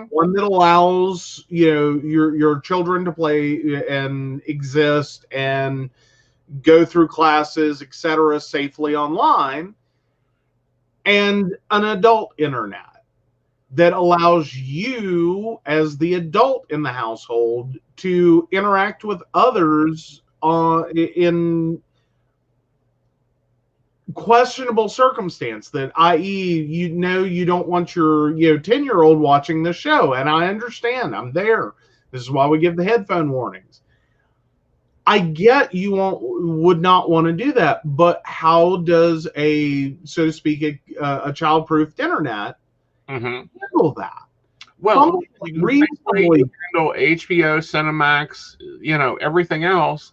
One that allows your children to play and exist and go through classes, etc., safely online, and an adult internet that allows you as the adult in the household to interact with others in questionable circumstance, that i.e. you don't want your 10-year-old watching the show, and I understand. I'm there. This is why we give the headphone warnings. I get you would not want to do that, but how does a, so to speak, a child-proofed internet handle that? Well, reasonably handle HBO, Cinemax, everything else.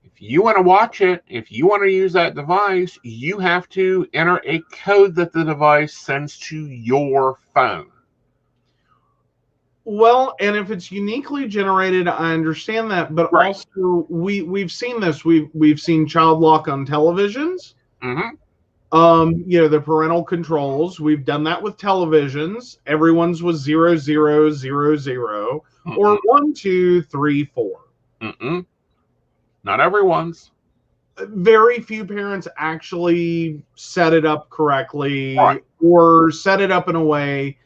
If you want to watch it, if you want to use that device, you have to enter a code that the device sends to your phone. Well, and if it's uniquely generated, I understand that, but also we've seen this. We've seen child lock on televisions. The parental controls. We've done that with televisions. Everyone's was 0, 0, 0, 0, or 1, 2, 3, 4. Not everyone's. Very few parents actually set it up correctly, or set it up in a way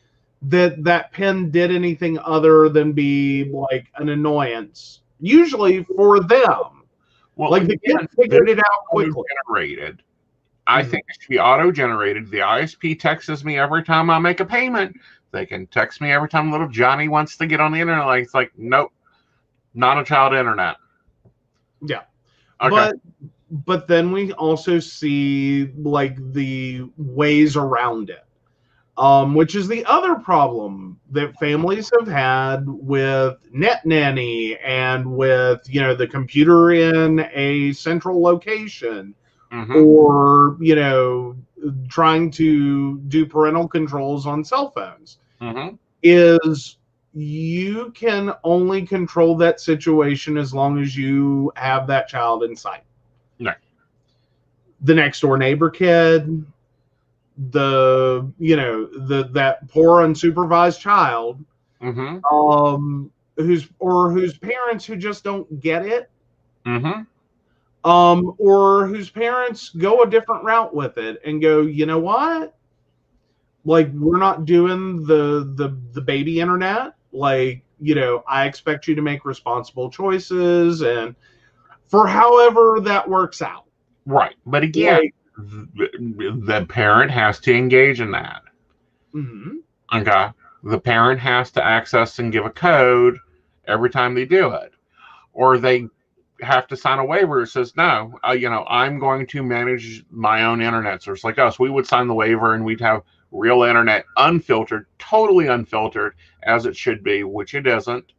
that pin did anything other than be like an annoyance, usually for them. Well, like the kid figured it out quickly. Generated. I think it should be auto-generated. The ISP texts me every time I make a payment. They can text me every time little Johnny wants to get on the internet. Like, it's like, nope, not a child internet. Yeah. Okay. But then we also see like the ways around it, which is the other problem that families have had with Net Nanny and with the computer in a central location, or trying to do parental controls on cell phones. Is you can only control that situation as long as you have that child in sight. No. The next door neighbor kid, that poor unsupervised child, whose parents who just don't get it, or whose parents go a different route with it and go, you know what? Like, we're not doing the baby internet. Like, I expect you to make responsible choices, and for however that works out. Right. But again, the parent has to engage in that. Okay. The parent has to access and give a code every time they do it. Or they have to sign a waiver that says, no, I'm going to manage my own internet source. Like us, we would sign the waiver and we'd have real internet, unfiltered, totally unfiltered, as it should be, which it isn't.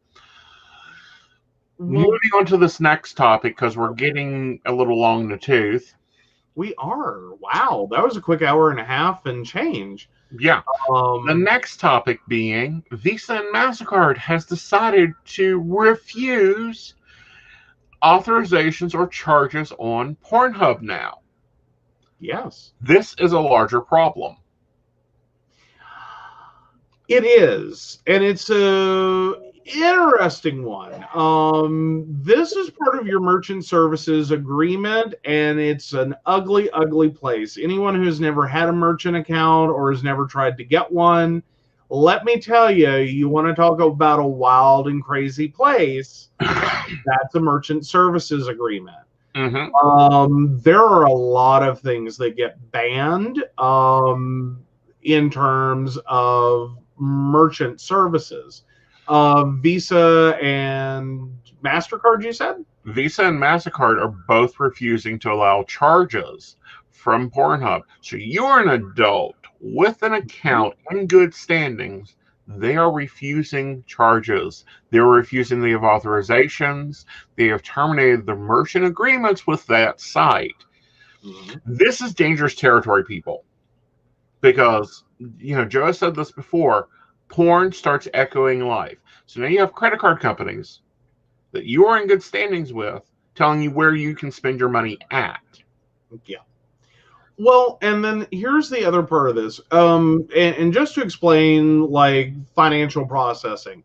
Moving on to this next topic, because we're getting a little long in the tooth. We are. Wow, that was a quick hour and a half and change. Yeah. The next topic being Visa and MasterCard has decided to refuse authorizations or charges on Pornhub now. Yes. This is a larger problem. It is, and it's a interesting one. This is part of your merchant services agreement, and it's an ugly, ugly place. Anyone who's never had a merchant account or has never tried to get one, let me tell you, you want to talk about a wild and crazy place, that's a merchant services agreement. Mm-hmm. There are a lot of things that get banned in terms of merchant services. Visa and MasterCard, you said? Visa and MasterCard are both refusing to allow charges from Pornhub. So you're an adult with an account in good standings. They are refusing charges. They're refusing the authorizations. They have terminated the merchant agreements with that site. Mm-hmm. This is dangerous territory, people. Because, Joe has said this before, porn starts echoing life. So now you have credit card companies that you are in good standings with telling you where you can spend your money at. Yeah. Well, and then here's the other part of this. And just to explain, like, financial processing.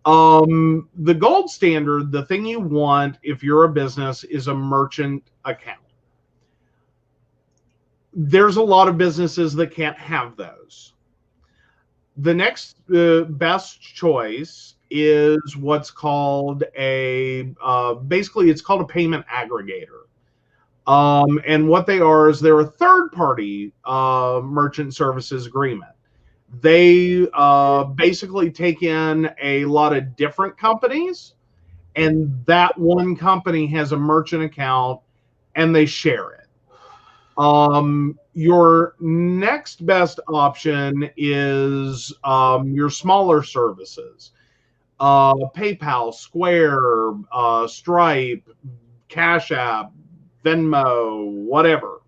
The gold standard, the thing you want if you're a business is a merchant account. There's a lot of businesses that can't have those. The next best choice is what's called basically it's called a payment aggregator. And what they are is they're a third-party merchant services agreement. They basically take in a lot of different companies, and that one company has a merchant account, and they share it. Your next best option is your smaller services. PayPal, Square, Stripe, Cash App, Venmo, whatever.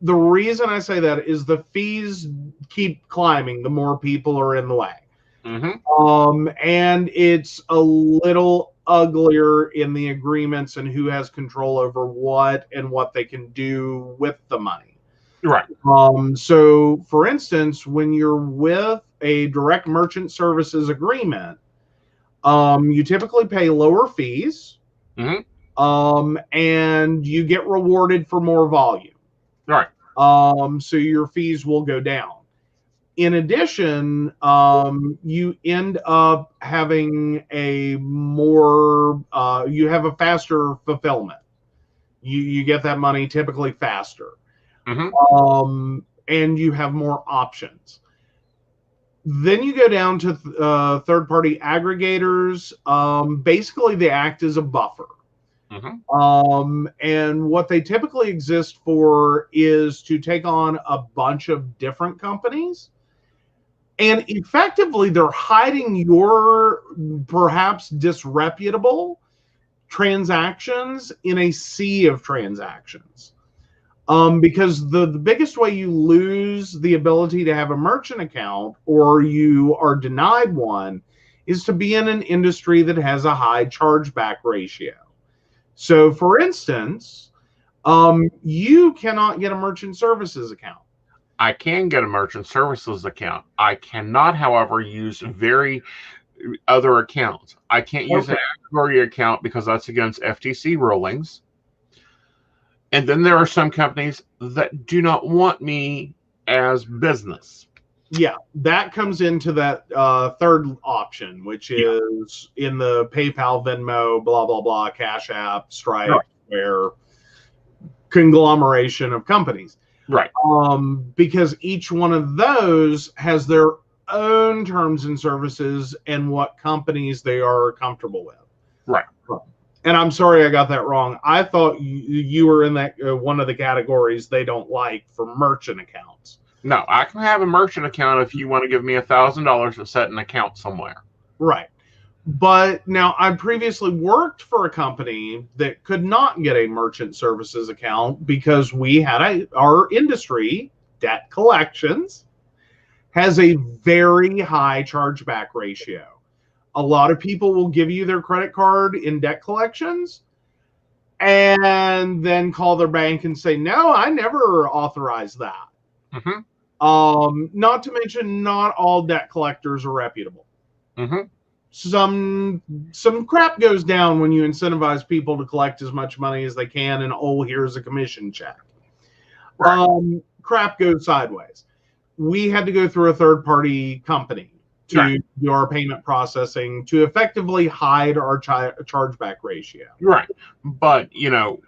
The reason I say that is the fees keep climbing the more people are in the way. Mm-hmm. And it's a little uglier in the agreements and who has control over what and what they can do with the money. Right. So, for instance, when you're with a direct merchant services agreement, you typically pay lower fees, and you get rewarded for more volume. Right. So your fees will go down. In addition, you end up having you have a faster fulfillment. You get that money typically faster. Mm-hmm. And you have more options. Then you go down to third-party aggregators. Basically, they act as a buffer. Mm-hmm. And what they typically exist for is to take on a bunch of different companies. And effectively, they're hiding your perhaps disreputable transactions in a sea of transactions. Because the biggest way you lose the ability to have a merchant account or you are denied one is to be in an industry that has a high chargeback ratio. So, for instance, you cannot get a merchant services account. I can get a merchant services account. I cannot, however, use other accounts. I can't use an Aggregator account because that's against FTC rulings. And then there are some companies that do not want me as business. Yeah, that comes into that third option, which is in the PayPal, Venmo, blah, blah, blah, Cash App, Stripe, where conglomeration of companies. Right. Because each one of those has their own terms and services and what companies they are comfortable with. Right. And I'm sorry I got that wrong. I thought you were in that one of the categories they don't like for merchant accounts. No, I can have a merchant account if you want to give me $1,000 to set an account somewhere. Right. But now I previously worked for a company that could not get a merchant services account because we had our industry, debt collections, has a very high chargeback ratio. A lot of people will give you their credit card in debt collections and then call their bank and say, no, I never authorized that. Not to mention, not all debt collectors are reputable. Some crap goes down when you incentivize people to collect as much money as they can, and oh, here's a commission check. Right. Crap goes sideways. We had to go through a third-party company to do our payment processing to effectively hide our chargeback ratio. Right. But, you know,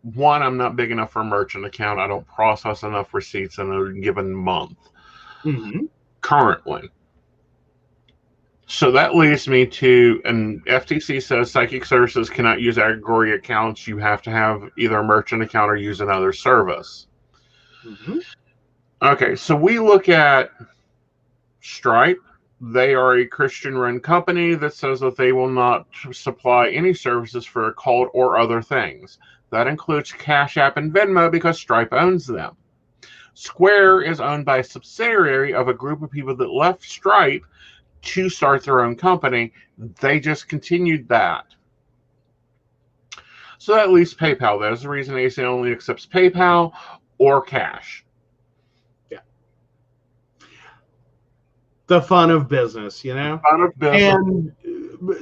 one, I'm not big enough for a merchant account. I don't process enough receipts in a given month currently. So that leads me to, and FTC says psychic services cannot use aggregate accounts. You have to have either a merchant account or use another service. Okay, so we look at Stripe. They are a Christian-run company that says that they will not supply any services for occult or other things. That includes Cash App and Venmo because Stripe owns them. Square is owned by a subsidiary of a group of people that left Stripe to start their own company. They just continued that. So that leaves PayPal. That's the reason Aeson only accepts PayPal or cash. The fun of business, you know? Fun of business. And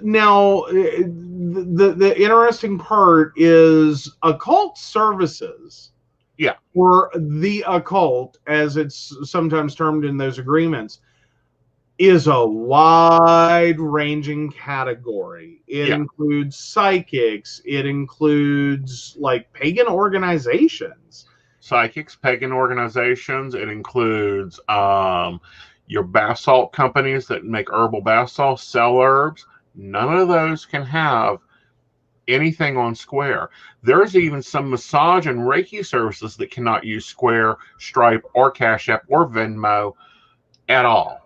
now, the interesting part is occult services. Yeah. Or the occult, as it's sometimes termed in those agreements, is a wide-ranging category. It includes psychics. It includes, like, pagan organizations. Psychics, pagan organizations. It includes your bath salt companies that make herbal bath salt, sell herbs. None of those can have anything on Square. There's even some massage and Reiki services that cannot use Square, Stripe, or Cash App, or Venmo at all.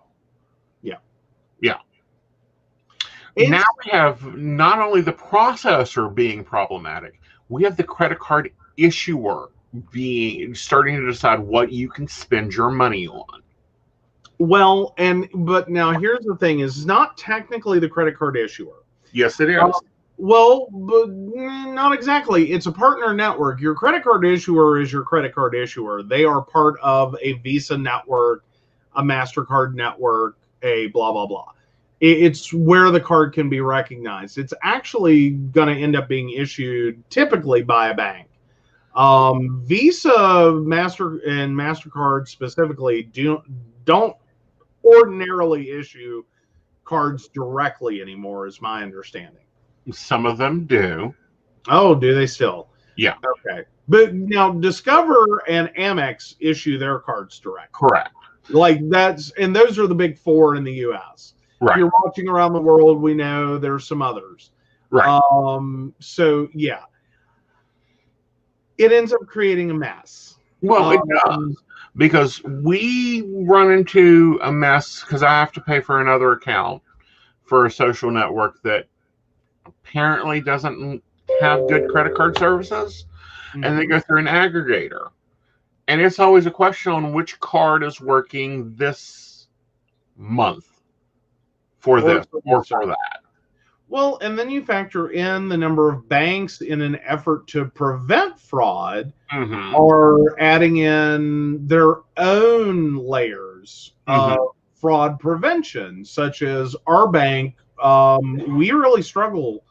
Now we have not only the processor being problematic, we have the credit card issuer starting to decide what you can spend your money on. Well, but now here's the thing: is not technically the credit card issuer. Yes, it is. Well, but not exactly. It's a partner network. Your credit card issuer is your credit card issuer. They are part of a Visa network, a MasterCard network, a blah blah blah. It's where the card can be recognized. It's actually going to end up being issued typically by a bank. Visa, Master, and MasterCard specifically don't ordinarily issue cards directly anymore, is my understanding. Some of them do. Oh, do they still? Yeah. Okay. But now Discover and Amex issue their cards direct. Correct. Like and those are the big four in the U.S. Right. If you're watching around the world, we know there's some others. Right. So yeah, it ends up creating a mess. Well, it does, because we run into a mess because I have to pay for another account for a social network that apparently doesn't have good credit card services, and they go through an aggregator. And it's always a question on which card is working this month for this or for that. Well, and then you factor in the number of banks in an effort to prevent fraud are adding in their own layers of fraud prevention, such as our bank. We really struggle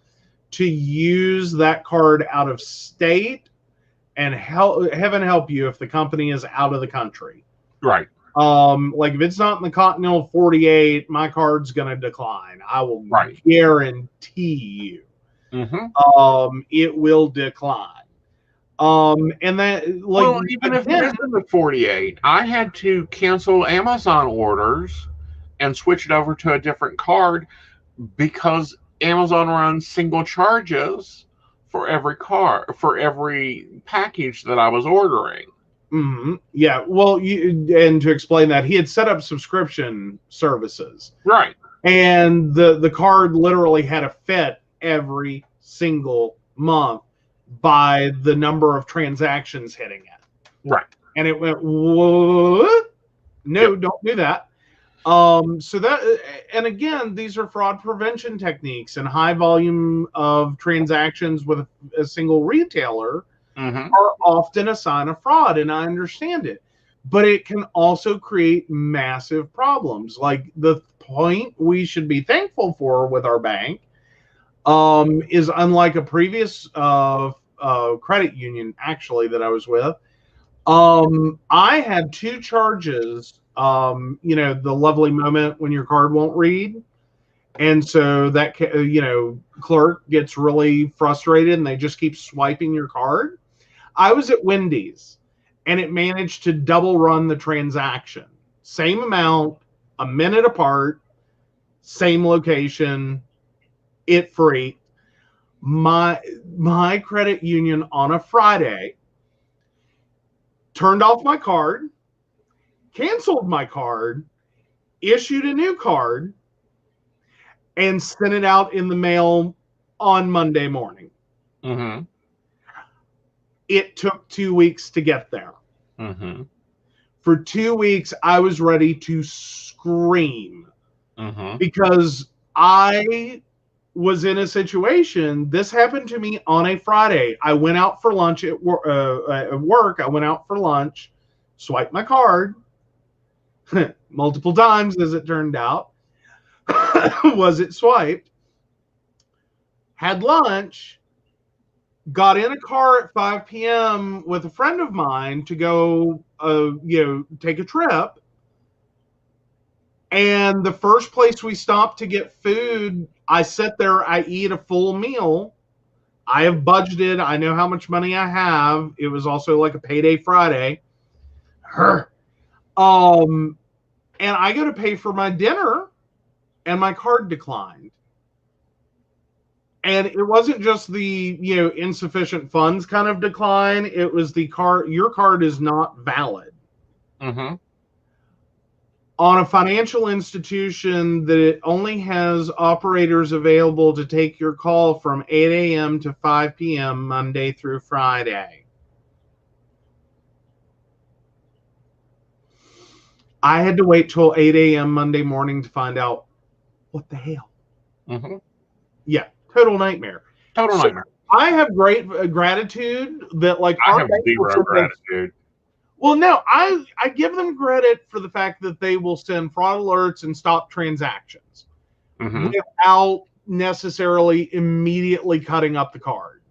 to use that card out of state, and heaven help you if the company is out of the country. Right. Like if it's not in the continental 48, my card's going to decline. I will guarantee you. It will decline. And that, like, well, even if it is in the 48, I had to cancel Amazon orders and switch it over to a different card because Amazon runs single charges for every package that I was ordering. Yeah, well, and to explain that, he had set up subscription services. Right. And the card literally had a fit every single month by the number of transactions hitting it. Right. And it went, what? No, Yep. don't do that. So that, and again, these are fraud prevention techniques, and high volume of transactions with a single retailer are often a sign of fraud, and I understand it. But it can also create massive problems. Like the point we should be thankful for with our bank is, unlike a previous credit union actually that I was with, I had 2 charges. The lovely moment when your card won't read, and so that clerk gets really frustrated and they just keep swiping your card. I was at Wendy's and it managed to double run the transaction. Same amount, a minute apart, same location, it free. My credit union on a Friday turned off my card, canceled my card, issued a new card, and sent it out in the mail on Monday morning. It took 2 weeks to get there. For 2 weeks, I was ready to scream because I was in a situation. This happened to me on a Friday. I went out for lunch at work. I went out for lunch, swiped my card multiple times, as it turned out. Was it swiped? Had lunch, got in a car at 5 p.m. with a friend of mine to go, take a trip. And the first place we stopped to get food, I sit there, I eat a full meal. I have budgeted. I know how much money I have. It was also like a payday Friday. And I go to pay for my dinner, and my card declined. And it wasn't just the, insufficient funds kind of decline. It was your card is not valid. On a financial institution that it only has operators available to take your call from 8 a.m. to 5 p.m. Monday through Friday. I had to wait till 8 a.m. Monday morning to find out what the hell. Yeah, total nightmare. Total nightmare. I have great gratitude that, like, I have zero gratitude. Well, no, I give them credit for the fact that they will send fraud alerts and stop transactions without necessarily immediately cutting up the card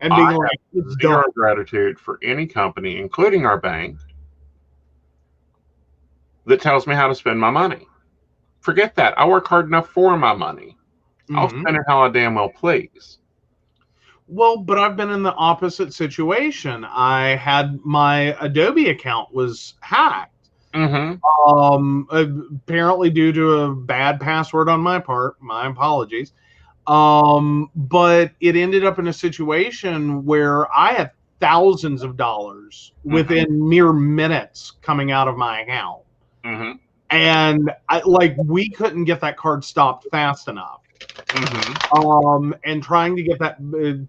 and being like, it's zero done. Gratitude for any company, including our bank, that tells me how to spend my money. Forget that. I work hard enough for my money. I'll spend it how I damn well please. Well, but I've been in the opposite situation. I had my Adobe account was hacked. Apparently due to a bad password on my part. My apologies. But it ended up in a situation where I had thousands of dollars within mere minutes coming out of my account. And we couldn't get that card stopped fast enough. And trying to get that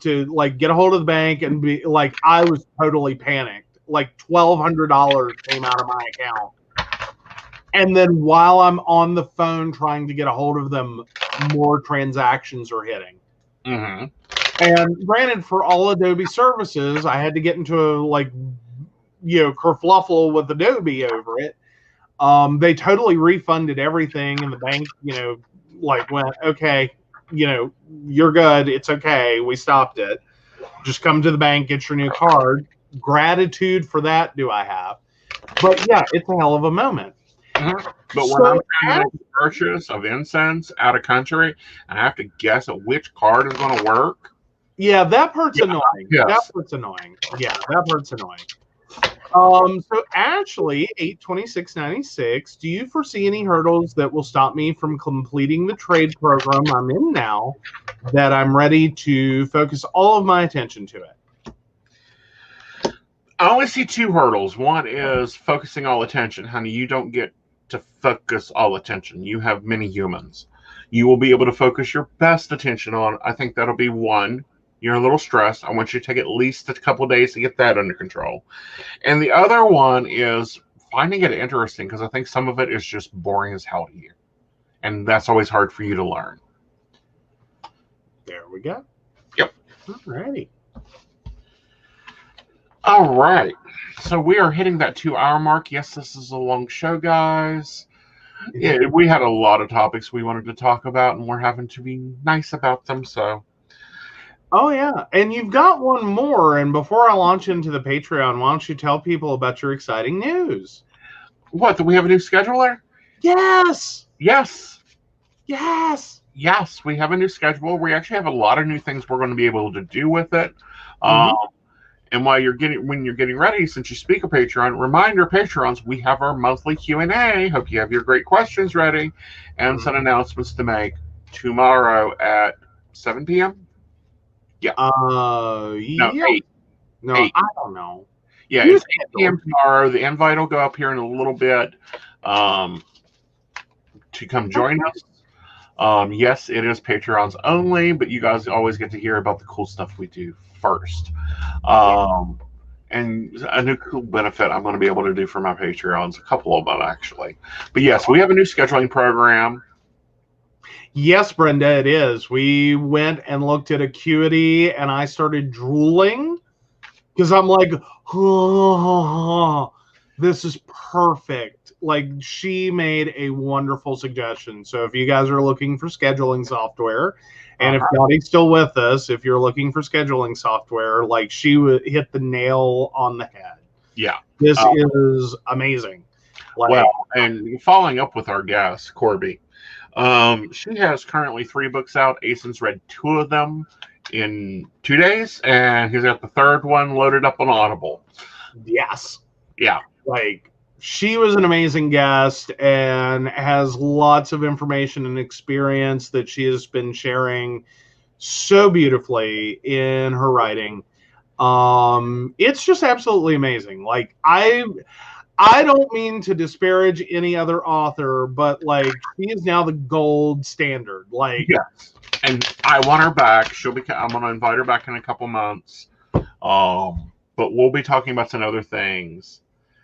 to get a hold of the bank and be like, I was totally panicked. Like $1,200 came out of my account. And then while I'm on the phone trying to get a hold of them, more transactions are hitting. And granted, for all Adobe services, I had to get into a kerfluffle with Adobe over it. They totally refunded everything, and the bank, went, okay, you're good. It's okay. We stopped it. Just come to the bank, get your new card. Gratitude for that do I have. But yeah, it's a hell of a moment. But when I'm trying to make a purchase of incense out of country, I have to guess at which card is going to work. Yeah, that part's annoying. Yes. That part's annoying. Yeah, that part's annoying. So Ashley, 82696, do you foresee any hurdles that will stop me from completing the trade program I'm in now, that I'm ready to focus all of my attention to it? I only see 2 hurdles. One is focusing all attention. Honey, you don't get to focus all attention. You have many humans. you will be able to focus your best attention on. I think that'll be one. You're a little stressed. I want you to take at least a couple of days to get that under control. And the other one is finding it interesting, because I think some of it is just boring as hell to you. And that's always hard for you to learn. There we go. Yep. Alrighty. All right. So we are hitting that 2-hour mark. Yes, this is a long show, guys. Yeah, we had a lot of topics we wanted to talk about, and we're having to be nice about them. So. Oh, yeah. And you've got one more. And before I launch into the Patreon, why don't you tell people about your exciting news? What? Do we have a new scheduler? Yes. Yes. Yes. Yes, we have a new schedule. We actually have a lot of new things we're going to be able to do with it. And when you're getting ready, since you speak of Patreon, reminder, Patreons, we have our monthly Q&A. Hope you have your great questions ready, and some announcements to make tomorrow at 7 p.m. Yeah. No, yeah. 8. No, 8. I don't know. Yeah, it's 8 p.m. tomorrow. The invite will go up here in a little bit to come join us. Yes, it is Patreons only, but you guys always get to hear about the cool stuff we do first. And a new cool benefit I'm going to be able to do for my Patreons, a couple of them actually. But yes, we have a new scheduling program. Yes, Brenda, it is. We went and looked at Acuity, and I started drooling because I'm like, oh, this is perfect. Like, she made a wonderful suggestion. So if you guys are looking for scheduling software, and if Dottie's still with us, if you're looking for scheduling software, like, she would hit the nail on the head. Yeah. This is amazing. Like, well, and following up with our guest, Corby, she has currently 3 books out. Aeson's read 2 of them in 2 days, and he's got the 3rd one loaded up on Audible. Yes. Yeah. Like, she was an amazing guest and has lots of information and experience that she has been sharing so beautifully in her writing. It's just absolutely amazing. Like, I don't mean to disparage any other author, but like, she is now the gold standard. Like, yes, and I want her back. I'm going to invite her back in a couple months. But we'll be talking about some other things.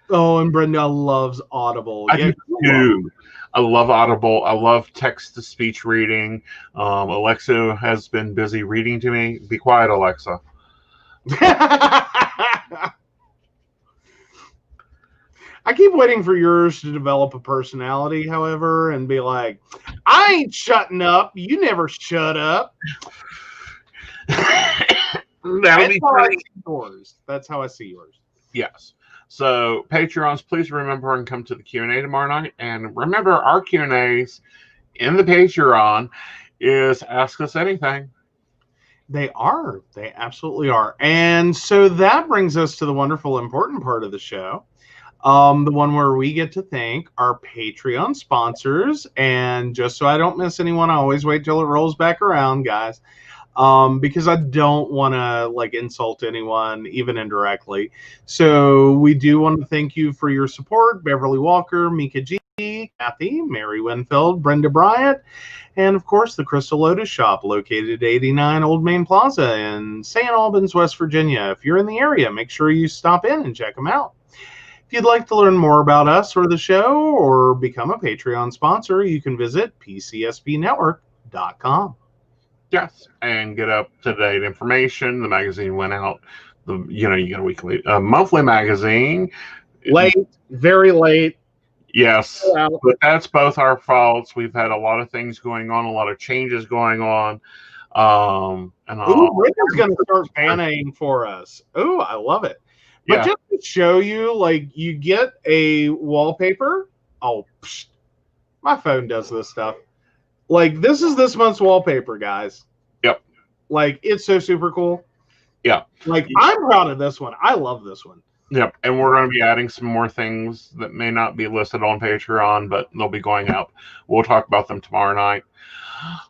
Oh, and Brenda loves Audible. I do. I love Audible. I love text-to-speech reading. Alexa has been busy reading to me. Be quiet, Alexa. I keep waiting for yours to develop a personality, however, and be like, I ain't shutting up. You never shut up. That'll be funny. That's how I see yours. Yes. So, Patreons, please remember and come to the Q&A tomorrow night. And remember, our Q&As in the Patreon is Ask Us Anything. They are. They absolutely are. And so that brings us to the wonderful, important part of the show. The one where we get to thank our Patreon sponsors. And just so I don't miss anyone, I always wait till it rolls back around, guys. Because I don't want to like insult anyone, even indirectly. So we do want to thank you for your support. Beverly Walker, Mika G, Kathy, Mary Winfield, Brenda Bryant, and of course the Crystal Lotus Shop, located at 89 Old Main Plaza in St. Albans, West Virginia. If you're in the area, make sure you stop in and check them out. If you'd like to learn more about us or the show or become a Patreon sponsor, you can visit PCSPnetwork.com. Yes, and get up-to-date information. The magazine went out. You get a monthly magazine. Late, very late. Yes, but that's both our faults. We've had a lot of things going on, a lot of changes going on. Rick's going to start banning for us. Ooh, I love it. But just to show you, like, you get a wallpaper. Oh, my phone does this stuff. Like, this is this month's wallpaper, guys. Yep. Like, it's so super cool. Yeah. Like, I'm proud of this one. I love this one. Yep. And we're going to be adding some more things that may not be listed on Patreon, but they'll be going up. We'll talk about them tomorrow night.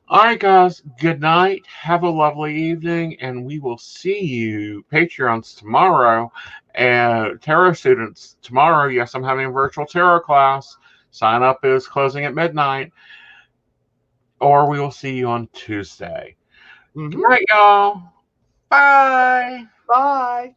All right, guys. Good night. Have a lovely evening, and we will see you, Patreons, tomorrow. And tarot students, tomorrow, yes, I'm having a virtual tarot class. Sign up is closing at midnight. or we will see you on Tuesday. Mhm. Good night, y'all. Bye. Bye.